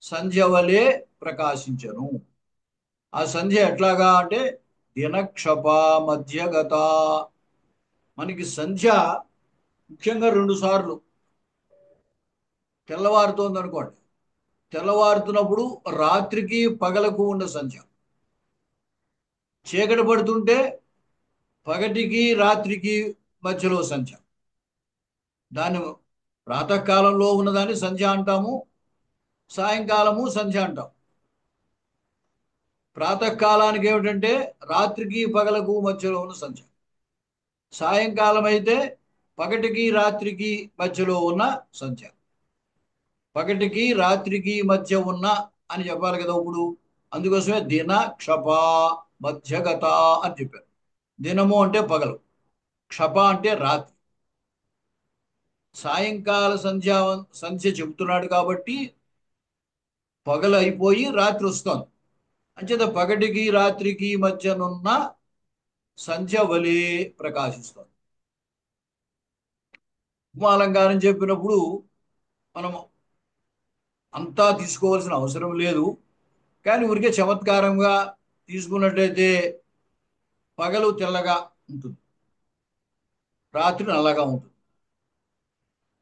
సంధ్య వలె ప్రకాశించను. ఆ సంధ్య ఎట్లాగా అంటే దినక్షపా మధ్యగత. మనకి సంధ్య ముఖ్యంగా 2 సార్లు తెల్లవారుతోంది అనుకోండి. తెల్లవారుతున్నప్పుడు రాత్రికి పగలకు ఉన్న సంధ్య, చీకటి పడుతుంటే పగటికి రాత్రికి మధ్యలో సంధ్య. దాన్ని ప్రాతకాలంలో ఉన్నదాన్ని సంధ్య అంటాము, సాయంకాలము సంధ్య అంటాం. ప్రాతకాలానికి ఏమిటంటే రాత్రికి పగలకు మధ్యలో ఉన్న సంధ్య. సాయంకాలం అయితే పగటికి రాత్రికి మధ్యలో ఉన్న సంధ్య. పగటికి రాత్రికి మధ్య ఉన్న అని చెప్పాలి కదా ఇప్పుడు. అందుకోసమే దిన క్షప మధ్యగత అని చెప్పారు. దినము అంటే పగలు, క్షప అంటే రాత్రి. సాయంకాల సంధ్య చెబుతున్నాడు కాబట్టి పగలు అయిపోయి రాత్రి వస్తోంది. అంచేత పగటికి రాత్రికి మధ్యనున్న సంధ్య వలె ప్రకాశిస్తోంది. ఉపమాలంకారం చెప్పినప్పుడు మనం అంతా తీసుకోవాల్సిన అవసరం లేదు, కానీ ఊరికే చమత్కారంగా తీసుకున్నట్లయితే పగలు తెల్లగా ఉంటుంది, రాత్రి నల్లగా ఉంటుంది.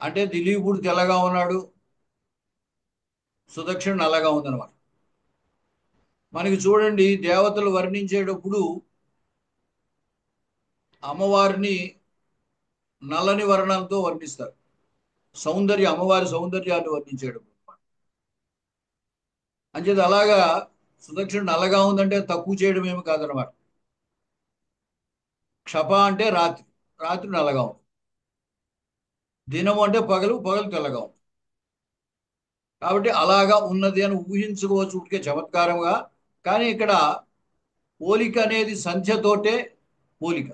అంటే దిలీపుడు తెల్లగా ఉన్నాడు, సుదక్షిణ నల్లగా ఉందన్నమాట. మనకి చూడండి, దేవతలు వర్ణించేటప్పుడు అమ్మవారిని నల్లని వర్ణంతో వర్ణిస్తారు. అమ్మవారి సౌందర్యాన్ని వర్ణించేటప్పుడు. అంచేది అలాగా సుదక్షిణ నల్లగా ఉందంటే తక్కువ చేయడం ఏమి కాదనమాట. క్షప అంటే రాత్రి, రాత్రి నల్లగా ఉంటుంది. దినము అంటే పగలు, పగలు తెల్లగా ఉంటుంది. కాబట్టి అలాగా ఉన్నది అని ఊహించుకోవచ్చు ఊరికే చమత్కారంగా. కానీ ఇక్కడ పోలిక అనేది సంధ్యతోటే పోలిక.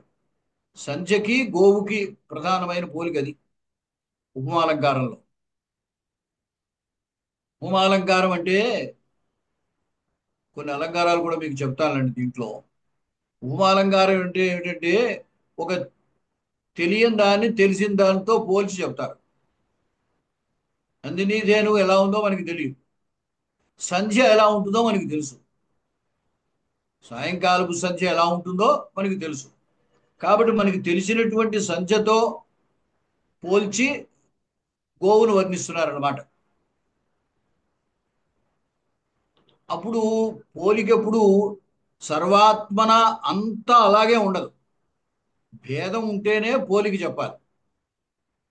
సంధ్యకి గోవుకి ప్రధానమైన పోలిక అది ఉపమాలంకారంలో. ఉపమాలంకారం అంటే కొన్ని అలంకారాలు కూడా మీకు చెప్తానండి దీంట్లో. ఉపమాలంకారం అంటే ఏమిటంటే ఒక తెలియని దాన్ని తెలిసిన దానితో పోల్చి చెప్తారు. నందిని ధేనువు ఎలా ఉందో మనకి తెలియదు, సంధ్య ఎలా ఉంటుందో మనకి తెలుసు, సాయంకాలపు సంధ్య ఎలా ఉంటుందో మనకి తెలుసు. కాబట్టి మనకి తెలిసినటువంటి సంధ్యతో పోల్చి గోవును వర్ణిస్తున్నారన్నమాట. అప్పుడు పోలికప్పుడు సర్వాత్మన అంతా అలాగే ఉండదు, భేదం ఉంటేనే పోలిక చెప్పాలి.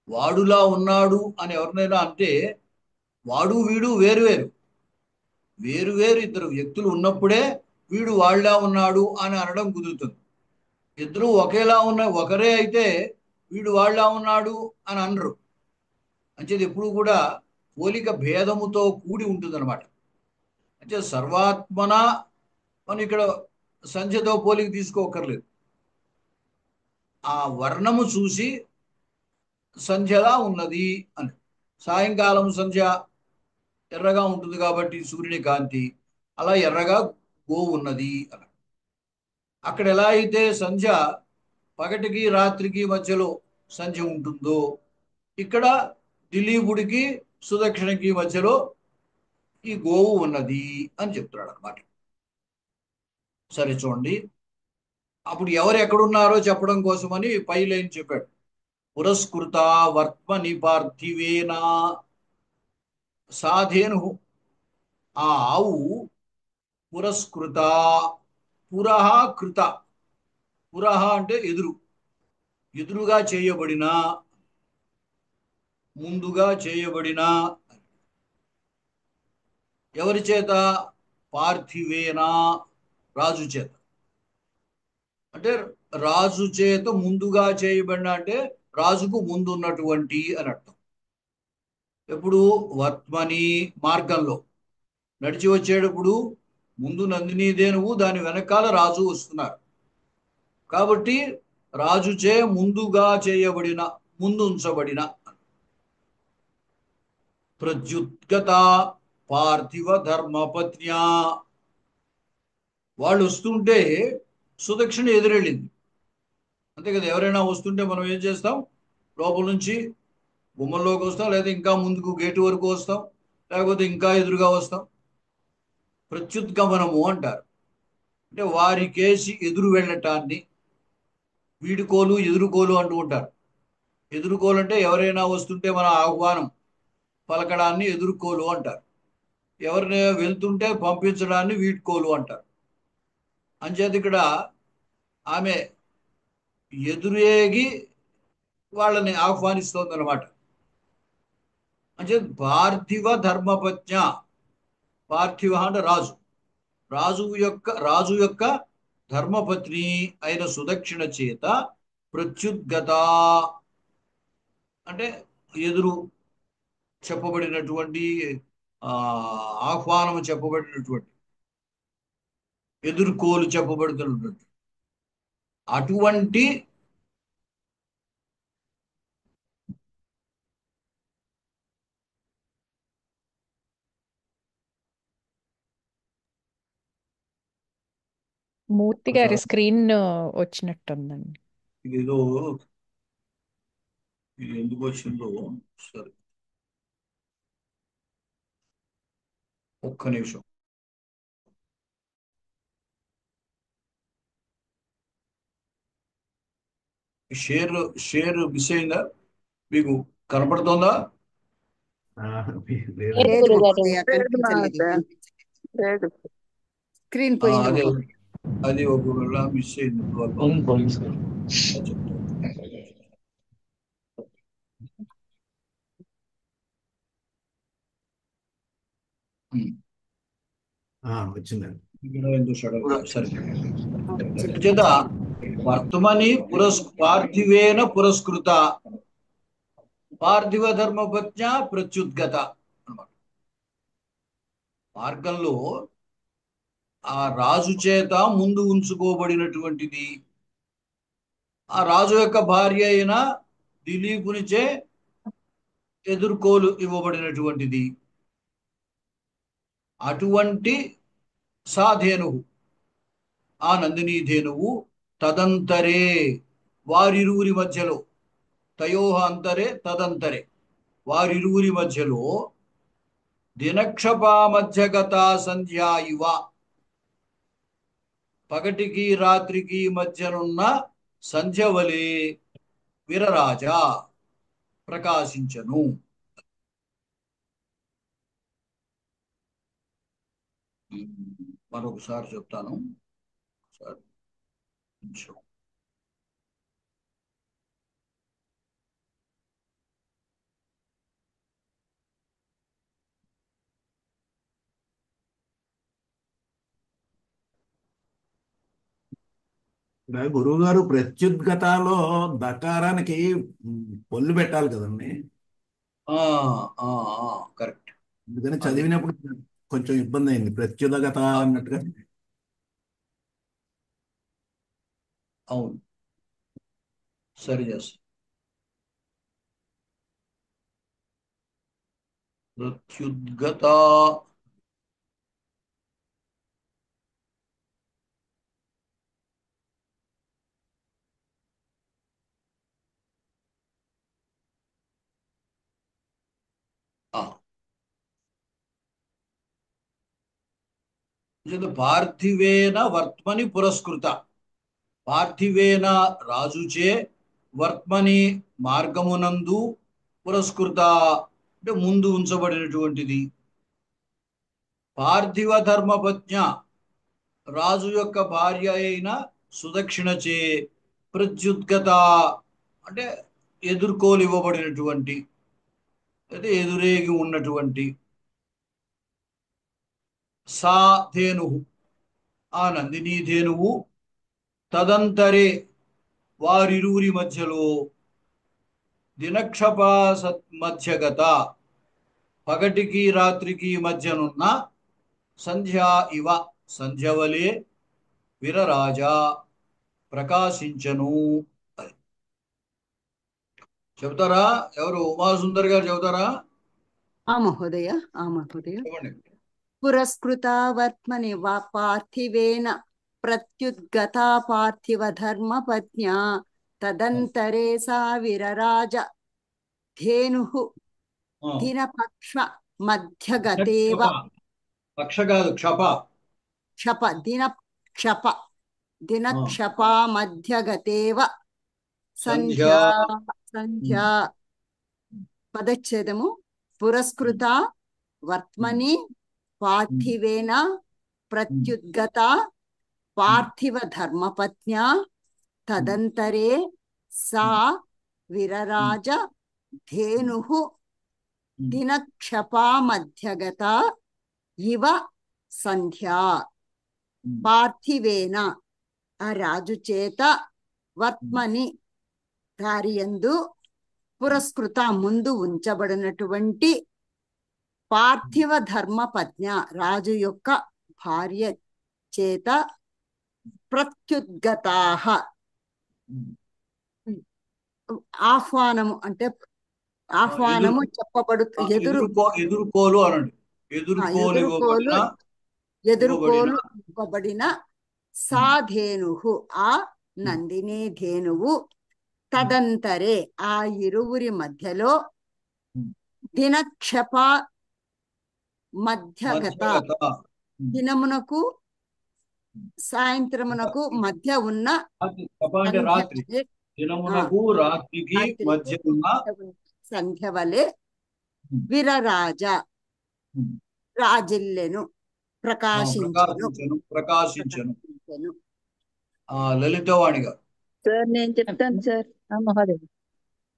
వాడులా ఉన్నాడు అని ఎవరినైనా అంటే వాడు వీడు వేరువేరు, వేరువేరు ఇద్దరు వ్యక్తులు ఉన్నప్పుడే వీడు వాళ్ళ ఉన్నాడు అని అనడం కుదురుతుంది. ఇద్దరు ఒకేలా ఒకరే అయితే వీడు వాళ్ళ ఉన్నాడు అని అనరు. అంచేది ఎప్పుడు కూడా పోలిక భేదముతో కూడి ఉంటుంది అనమాట. అంటే సర్వాత్మన మనం ఇక్కడ సంధ్యతో పోలిక తీసుకోకర్లేదు. ఆ వర్ణము చూసి సంధ్యలా ఉన్నది అని. సాయంకాలం సంధ్య ఎర్రగా ఉంటుంది కాబట్టి సూర్యుని కాంతి, అలా ఎర్రగా గోవు ఉన్నది అని. అక్కడ ఎలా అయితే సంధ్య పగటికి రాత్రికి మధ్యలో సంధ్య ఉంటుందో, ఇక్కడ దిలీపుడికి సుదక్షిణకి మధ్యలో ఈ గోవు ఉన్నది అని చెప్తున్నాడు అనమాట. సరే చూడండి, అప్పుడు ఎవరు ఎక్కడున్నారో చెప్పడం కోసమని పై లైన్ చెప్పాడు. పురస్కృత వర్త్మని పార్థివేనా సాధేను. ఆ ఆవు పురస్కృత, పురహ కృత, పురహ అంటే ఎదురుగా చేయబడిన, ముందుగా చేయబడిన ఎవరి చేత? పార్థివేనా, రాజు చేత. అంటే రాజు చేత ముందుగా చేయబడిన అంటే రాజుకు ముందు ఉన్నటువంటి అని అర్థం. ఎప్పుడు? వర్త్మని, మార్గంలో నడిచి వచ్చేటప్పుడు ముందు నందిని ధేనువు, దాని వెనకాల రాజు వస్తున్నారు. కాబట్టి రాజుచే ముందుగా చేయబడిన, ముందు ఉంచబడిన. ప్రత్యుత్గత పార్థివ ధర్మపత్న్యా, వాళ్ళు వస్తుంటే సుదక్షిణ ఎదురెళ్ళింది. అంతే కదా, ఎవరైనా వస్తుంటే మనం ఏం చేస్తాం? లోపల నుంచి గుమ్మంలోకి వస్తాం, లేదా ఇంకా ముందుకు గేటు వరకు వస్తాం, లేకపోతే ఇంకా ఎదురుగా వస్తాం. ప్రత్యుత్గమనము అంటారు. అంటే వారికేసి ఎదురు వెళ్ళటాన్ని వీడుకోలు, ఎదురుకోలు అంటూ ఉంటారు. ఎదురుకోలు అంటే ఎవరైనా వస్తుంటే మన ఆహ్వానం పలకడాన్ని ఎదుర్కోలు అంటారు. ఎవరిని వెళ్తుంటే పంపించడాన్ని వీడ్కోలు అంటారు. అంచేత ఇక్కడ ఆమె ఎదురేగి వాళ్ళని ఆహ్వానిస్తోంది అనమాట. అంటే పార్థివ ధర్మపత్య, పార్థివ అంటే రాజు, రాజు యొక్క ధర్మపత్ని అయిన సుదక్షిణ చేత ప్రత్యుద్గత అంటే ఎదురు చెప్పబడినటువంటి, ఆహ్వానము చెప్పబడినటువంటి, ఎదుర్కోలు చెప్పబడుతున్నటువంటి అటువంటి మూర్తి గారి స్క్రీన్ వచ్చినట్టుందండి. ఇదేదో ఇది ఎందుకు వచ్చిందో సరే, ఒక్క నిమిషం. షేర్ మిస్ అయిందా? మీకు కనపడుతోందా? లేదు మహోదయ, కనిపించలేదు. లేదు. స్క్రీన్ పోయింది అదే మహోదయ. అది ఒకవేళ మిస్ అయింది. చెప్తాను. వచ్చిందండి. సరే, చేత వర్తమని పార్థివేన పురస్కృత పార్థివ ధర్మపత్య ప్రత్యుద్గత అన్నమాట. మార్గంలో ఆ రాజు చేత ముందు ఉంచుకోబడినటువంటిది, ఆ రాజు యొక్క భార్య అయిన దిలీపునిచే ఎదుర్కోలు ఇవ్వబడినటువంటిది. అటువంటి సాధేనువు, ఆ నందిని ధేనువు తదంతరే, వారిరువురి మధ్యలో, తయోహ అంతరే తదంతరే, వారిరువురి మధ్యలో దినక్షపా మధ్యగత సంధ్యా ఇవ, పగటికి రాత్రికి మధ్యనున్న సంధ్య వలె విరరాజా ప్రకాశించను. మరొకసారి చెప్తాను. గురువు గారు, ప్రత్యుద్గతలో దకారానికి పొల్లు పెట్టాలి కదండి. కరెక్ట్. అందుకని చదివినప్పుడు కొంచెం ఇబ్బంది అయింది, ప్రత్యుద్గత అన్నట్టుగా. అవును, సరి చేస్తా. ప్రత్యుద్గత పార్థివేన వర్త్మని పురస్కృత, పార్థివేన రాజుచే, వర్త్మని మార్గమునందు, పురస్కృత అంటే ముందు ఉంచబడినటువంటిది. పార్థివ ధర్మపత్య రాజు యొక్క భార్య అయిన సుదక్షిణచే, ప్రత్యుద్గత అంటే ఎదుర్కోలు ఇవ్వబడినటువంటి, అయితే ఎదురేగి ఉన్నటువంటి సా ధేను, ఆ నందినీ ధేనువు, తదంతరే వారిరువురి మధ్యలో, దినక్షపా మధ్యగత, పగటికి రాత్రికి మధ్యనున్న, సంధ్యా ఇవ, సంధ్యవలే, విరరాజా, ప్రకాశించను. అది చెబుతారా? ఎవరు? ఉమాసుందర్ గారు చెబుతారా? మహోదయ. మహోదయ. చెప్పండి. పురస్కృతావర్త్మని వా పార్థివేన ప్రత్యుద్గతా పార్థివ ధర్మపత్న్యా తదంతరే సా విరరాజ ధేనుః దినపక్ష మధ్యగతేవ. పక్ష కాదు, క్షప. క్షప దినక్షపా మధ్యగతేవ సంధ్యా సంధ్యా. పదచ్ఛేదము. పురస్కృత వర్త్మని పార్థివేన ప్రత్యుద్గత పార్థివ ధర్మపత్న్యా తదంతరే సా విరరాజ ధేనుః దినక్షపా మధ్యగత ఇవ సంధ్యా. పార్థివేన, ఆ రాజు చేత, వర్త్మని దారియందు, పురస్కృత ముందు ఉంచబడినటువంటి, పార్థివ ధర్మపత్న్య రాజు యొక్క భార్య చేత, ప్రత్యుద్గతాః ఆహ్వానము అంటే ఆహ్వానము చెప్పబడు ఎదుర్కోలు అనండి. ఎదుర్కోలు ఇవ్వబడిన సాధేనుః, ఆ నందినీ ధేనువు, తదంతరే ఆ ఇరువురి మధ్యలో, దినక్షప మధ్యగత, దినమునకు సాయంత్రమునకు మధ్య ఉన్న, దినమునకు రాత్రికి మధ్య ఉన్న సంధ్య వలె విరరాజ రాజిల్లెను, ప్రకాశించెను. లలితవాణి గారు సార్ నేను చెప్తాను సార్. మహోదయ.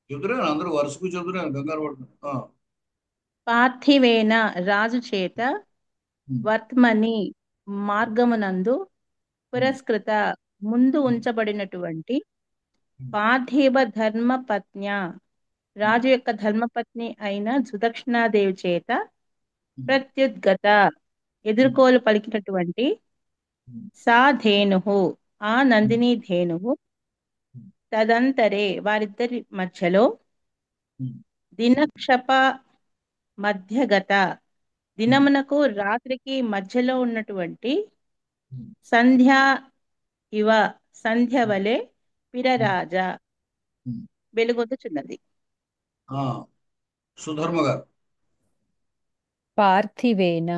చెబుతున్నాను, అందరూ వరుసకు చెబుతున్నాను, కంగారు పడుతున్నాను. పార్థివేన రాజు చేత, వర్త్మని మార్గమునందు, పురస్కృత ముందు ఉంచబడినటువంటి, పార్థివ ధర్మపత్న్య రాజు యొక్క ధర్మపత్ని అయిన సుదక్షిణాదేవి చేత, ప్రత్యుద్గత ఎదుర్కోలు పలికినటువంటి, సా ధేనుః ఆ నందినీ ధేనువు, తదంతరే వారిద్దరి మధ్యలో, దినక్షప మధ్యగత దినమునకు రాత్రికి మధ్యలో ఉన్నటువంటి, సంధ్యా ఇవ సంధ్య వలె, విరరాజ వెలుగొందుచున్నది. సుధర్మ గారు. పార్థివేన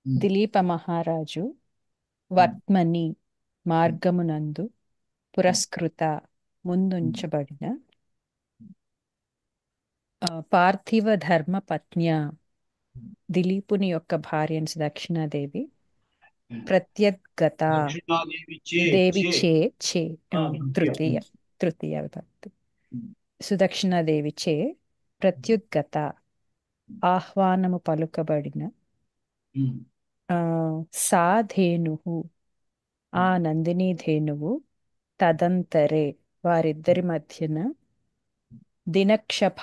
దిలీప మహారాజు, వర్త్మని మార్గమునందు, పురస్కృత ముందుంచబడిన, పార్థివ ధర్మపత్న్య దిలీపుని యొక్క భార్య దక్షిణాదేవి, ప్రత్యద్గత దేవి చే తృతీయ విభక్తి, సుదక్షిణాదేవి చే ప్రత్యుద్గత ఆహ్వానము పలుకబడిన, సా ధేనుః ఆ నందినీ ధేనువు, తదంతరే వారిద్దరి మధ్యన, దినక్షప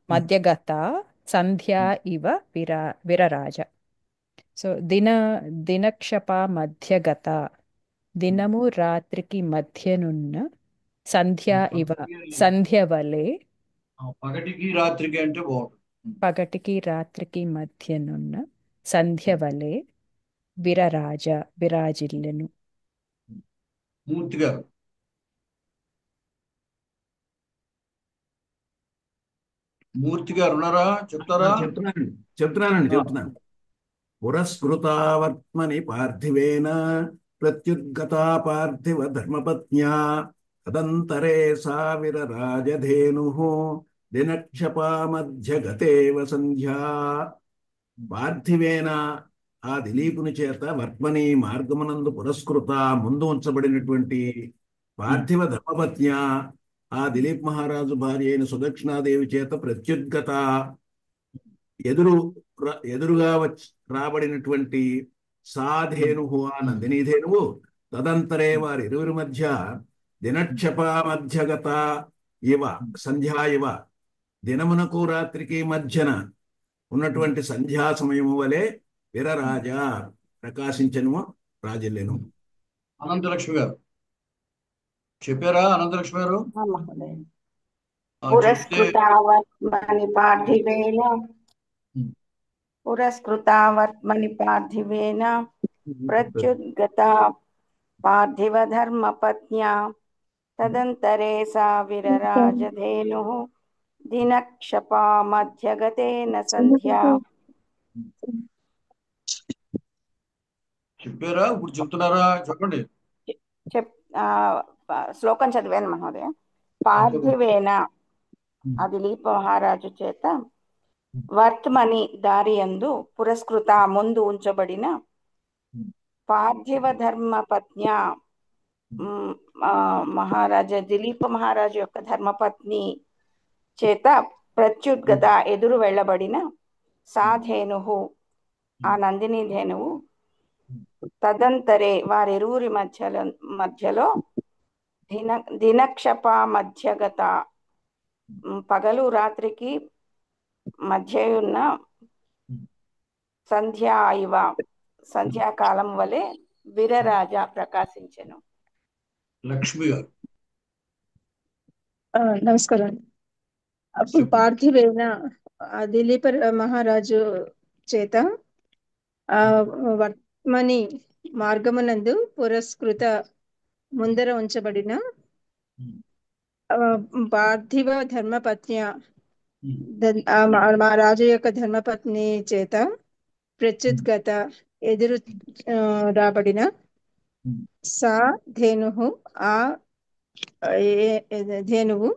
మధ్యగత సంధ్యా ఇవ విరరాజ. సో దినక్షప మధ్యగత దినము రాత్రికి మధ్యనున్న, సంధ్యా ఇవ సంధ్య వలె, పగటికి రాత్రికి అంటే బాగుంటుంది. పగటికి రాత్రికి మధ్యనున్న సంధ్య వలె, విరరాజ విరాజిల్లెను. మూర్తి గారు. మూర్తి గారు ఉన్నారా? చెప్తారా? చెప్తున్నాను. పురస్కృతావర్త్మని పార్థివేన ప్రత్యుద్గతా పార్థివ ధర్మపత్న్యా తదంతరే సా విరరాజధేనుః దినక్షపా మధ్యగతేవ సంధ్యా. పార్థివేన ఆ దిలీపుని చేత, వర్త్మని మార్గమునందు, పురస్కృత ముందు ఉంచబడినటువంటి, పార్థివ ధర్మపత్న్యా ఆ దిలీప్ మహారాజు భార్య అయిన సుదక్షిణాదేవి చేత ప్రత్యుద్గత ఎదురుగా రాబడినటువంటి సాధేను ఆ నందినీధేనువు తదంతరే వారి ఇరువురి మధ్య దినక్షపా మధ్యగత ఇవ సంధ్యా ఇవ దినమునకు రాత్రికి మధ్యన ఉన్నటువంటి సంధ్యా సమయము వలె విరరాజా ప్రకాశించను రాజల్లేను. అనంతలక్ష్మి గారు చెప్పారా? అనంతలక్ష్మి గారు మహోదయ చెప్తే పురస్కృతావర్త్మని పార్థివేన పురస్కృతావర్త్మని పార్థివేన ప్రత్యుద్గత పార్థివ ధర్మపత్న్యా తదంతరే సా విరరాజధేను దినక్షపా మధ్యగతేన సంధ్యా. చెప్పారా? ఇప్పుడు చెప్తున్నారా? చెప్పండి. శ్లోకం చదివాను మహోదయ. పార్థివేన ఆ దిలీప మహారాజు చేత వర్త్మని దారియందు పురస్కృత ముందు ఉంచబడిన పార్థివ ధర్మ పత్న్య మహారాజా దిలీప మహారాజు యొక్క ధర్మపత్ని చేత ప్రత్యుద్గత ఎదురు వెళ్ళబడిన సాధేను ఆ నందిని ధేనువు తదంతరే వారిరువురి మధ్యలో దినక్షప మధ్యగత పగలు రాత్రికి మధ్య ఉన్న సంధ్యా ఇవ సంధ్యాకాలం వలె విరరాజ ప్రకాశించెను. లక్ష్మి గారు నమస్కారం. అప్పుడు పార్థివేన దిలీప మహారాజు చేత వర్త్మని మార్గమునందు పురస్కృత ముందర ఉంచబడిన పార్థివ ధర్మపత్ని మా రాజు యొక్క ధర్మపత్ని చేత ప్రత్యుద్గత ఎదురు రాబడిన సా ధేను ఆ ధేనువు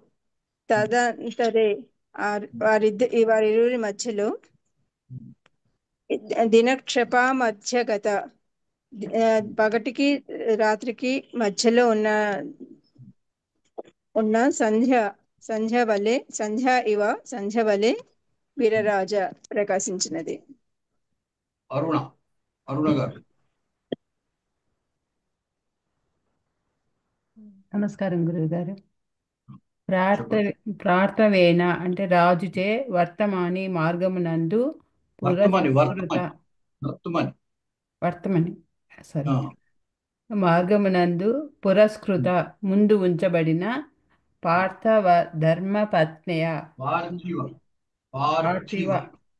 తదంతరే వారిరువురి మధ్యలో దినక్షప మధ్యగత పగటికి రాత్రికి మధ్యలో ఉన్న సంధ్య వలె వీరరాజ ప్రకాశించినది. అరుణ గారు నమస్కారం గురువు గారు. ప్రార్థవేన అంటే రాజుచే వర్తమాని మార్గమునందు మార్గమునందు పురస్కృత ముందు ఉంచబడిన పార్థివ ధర్మపత్న్య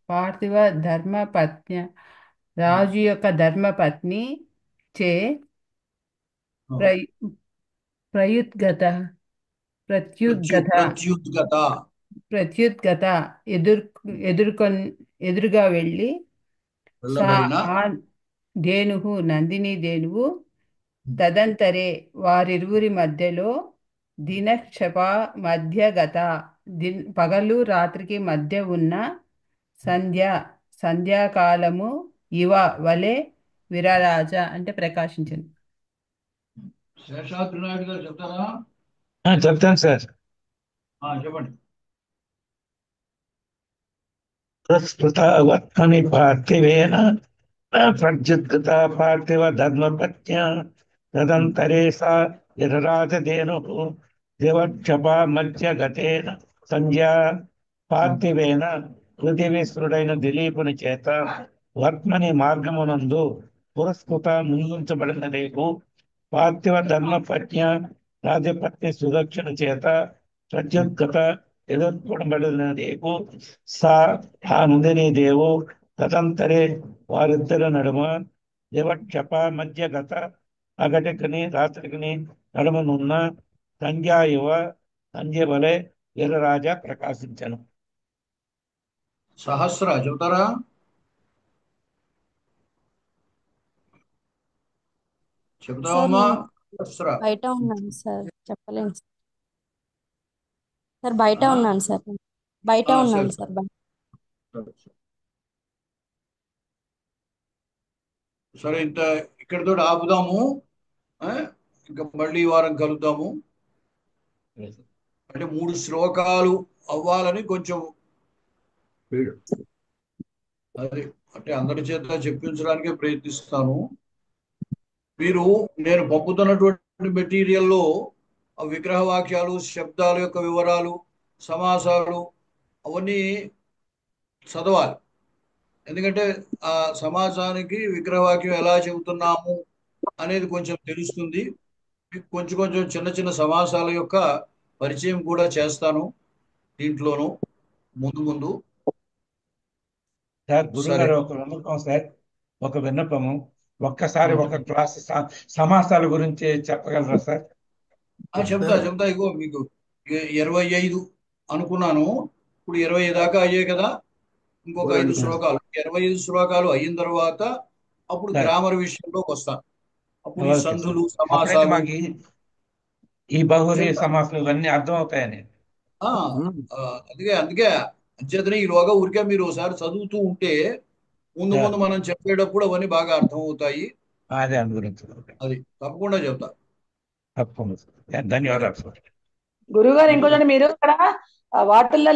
పార్థివ ధర్మపత్న్య రాజు యొక్క ధర్మపత్ని చే ప్రత్యుద్గత ఎదురుగా వెళ్ళి ధేనువు నందిని ధేనువు తదంతరే వారిరువురి మధ్యలో దినక్షప మధ్యగత పగలు రాత్రికి మధ్య ఉన్న సంధ్యాకాలము ఇవ వలె విరరాజ అంటే ప్రకాశించింది. శేషాద్రి నాయుడు గారు చెప్తారా? చెప్తాను సార్. చెప్పండి. పురస్కృత వర్త్మని పార్థివేన ప్రత్యుద్గత పార్థివ ధర్మపత్న్య తదంతరే సా విరరాజధేను దివక్షప మధ్యగతేన సంధ్యా. పార్థివేన పృథివీశ్వరుడైన దిలీపుని చేత వర్త్మని మార్గమునందు పురస్కృత ముందుంచబడిన రేపు పార్థివ ధర్మపత్న్య రాజపత్ని సుదక్షిణ చేత ప్రత్యుద్గత ఎదుర్కొనబడిన రేపు సా ఆ నందిని దేవు తదంతరే వారిద్దరి నడుమ దివక్షప మధ్యగత పగటికిని రాత్రికిని నడుమనున్న సంధ్యా ఇవ సంధ్య వలె వీరరాజ ప్రకాశించను. సహస్ర చెబుతారా? చెప్తావమ్మా? బయట ఉన్నాను సార్, చెప్పలేను సార్. బయట ఉన్నాను సార్. సరే, ఇంత ఇక్కడితో ఆపుదాము. ఇంకా మళ్ళీ ఈ వారం కలుద్దాము. అంటే 3 శ్లోకాలు అవ్వాలని కొంచెం అది అంటే అందరి చేత చెప్పించడానికే ప్రయత్నిస్తాను. మీరు నేను పంపుతున్నటువంటి మెటీరియల్లో ఆ విగ్రహ వాక్యాలు, శబ్దాల యొక్క వివరాలు, సమాసాలు అవన్నీ చదవాలి. ఎందుకంటే ఆ సమాజానికి విగ్రహవాక్యం ఎలా చెబుతున్నాము అనేది కొంచెం తెలుస్తుంది. కొంచెం కొంచెం చిన్న చిన్న సమాసాల యొక్క పరిచయం కూడా చేస్తాను దీంట్లోనూ ముందు ముందు. సార్ గురుగారు ఒక విన్నపం సార్, ఒక విన్నపము. ఒక్కసారి ఒక క్లాస్ సమాసాల గురించి చెప్పగలరా సార్? చెప్తా. ఇగో మీకు 25 అనుకున్నాను, ఇప్పుడు 20 దాకా అయ్యాయి కదా. ఇంకొక 5 శ్లోకాలు, 25 శ్లోకాలు అయిన తర్వాత అప్పుడు గ్రామర్ విషయంలోకి వస్తాను. అప్పుడు ఈ సంధులు, సమాసాలు, ఈ బహురీ సమాసాలు ఇవన్నీ అర్థమవుతాయని. అందుకే అంచేతనే ఈలోగా ఊరికే మీరు ఒకసారి చదువుతూ ఉంటే ముందు ముందు మనం చెప్పేటప్పుడు అవన్నీ బాగా అర్థం అవుతాయి. అదే గురించి అది తప్పకుండా చెప్తా. తప్పకుండా. ధన్యవాదాలు సార్. గురుగారు ఇంకొంచెం మీరు ఇక్కడ వాటిల్లో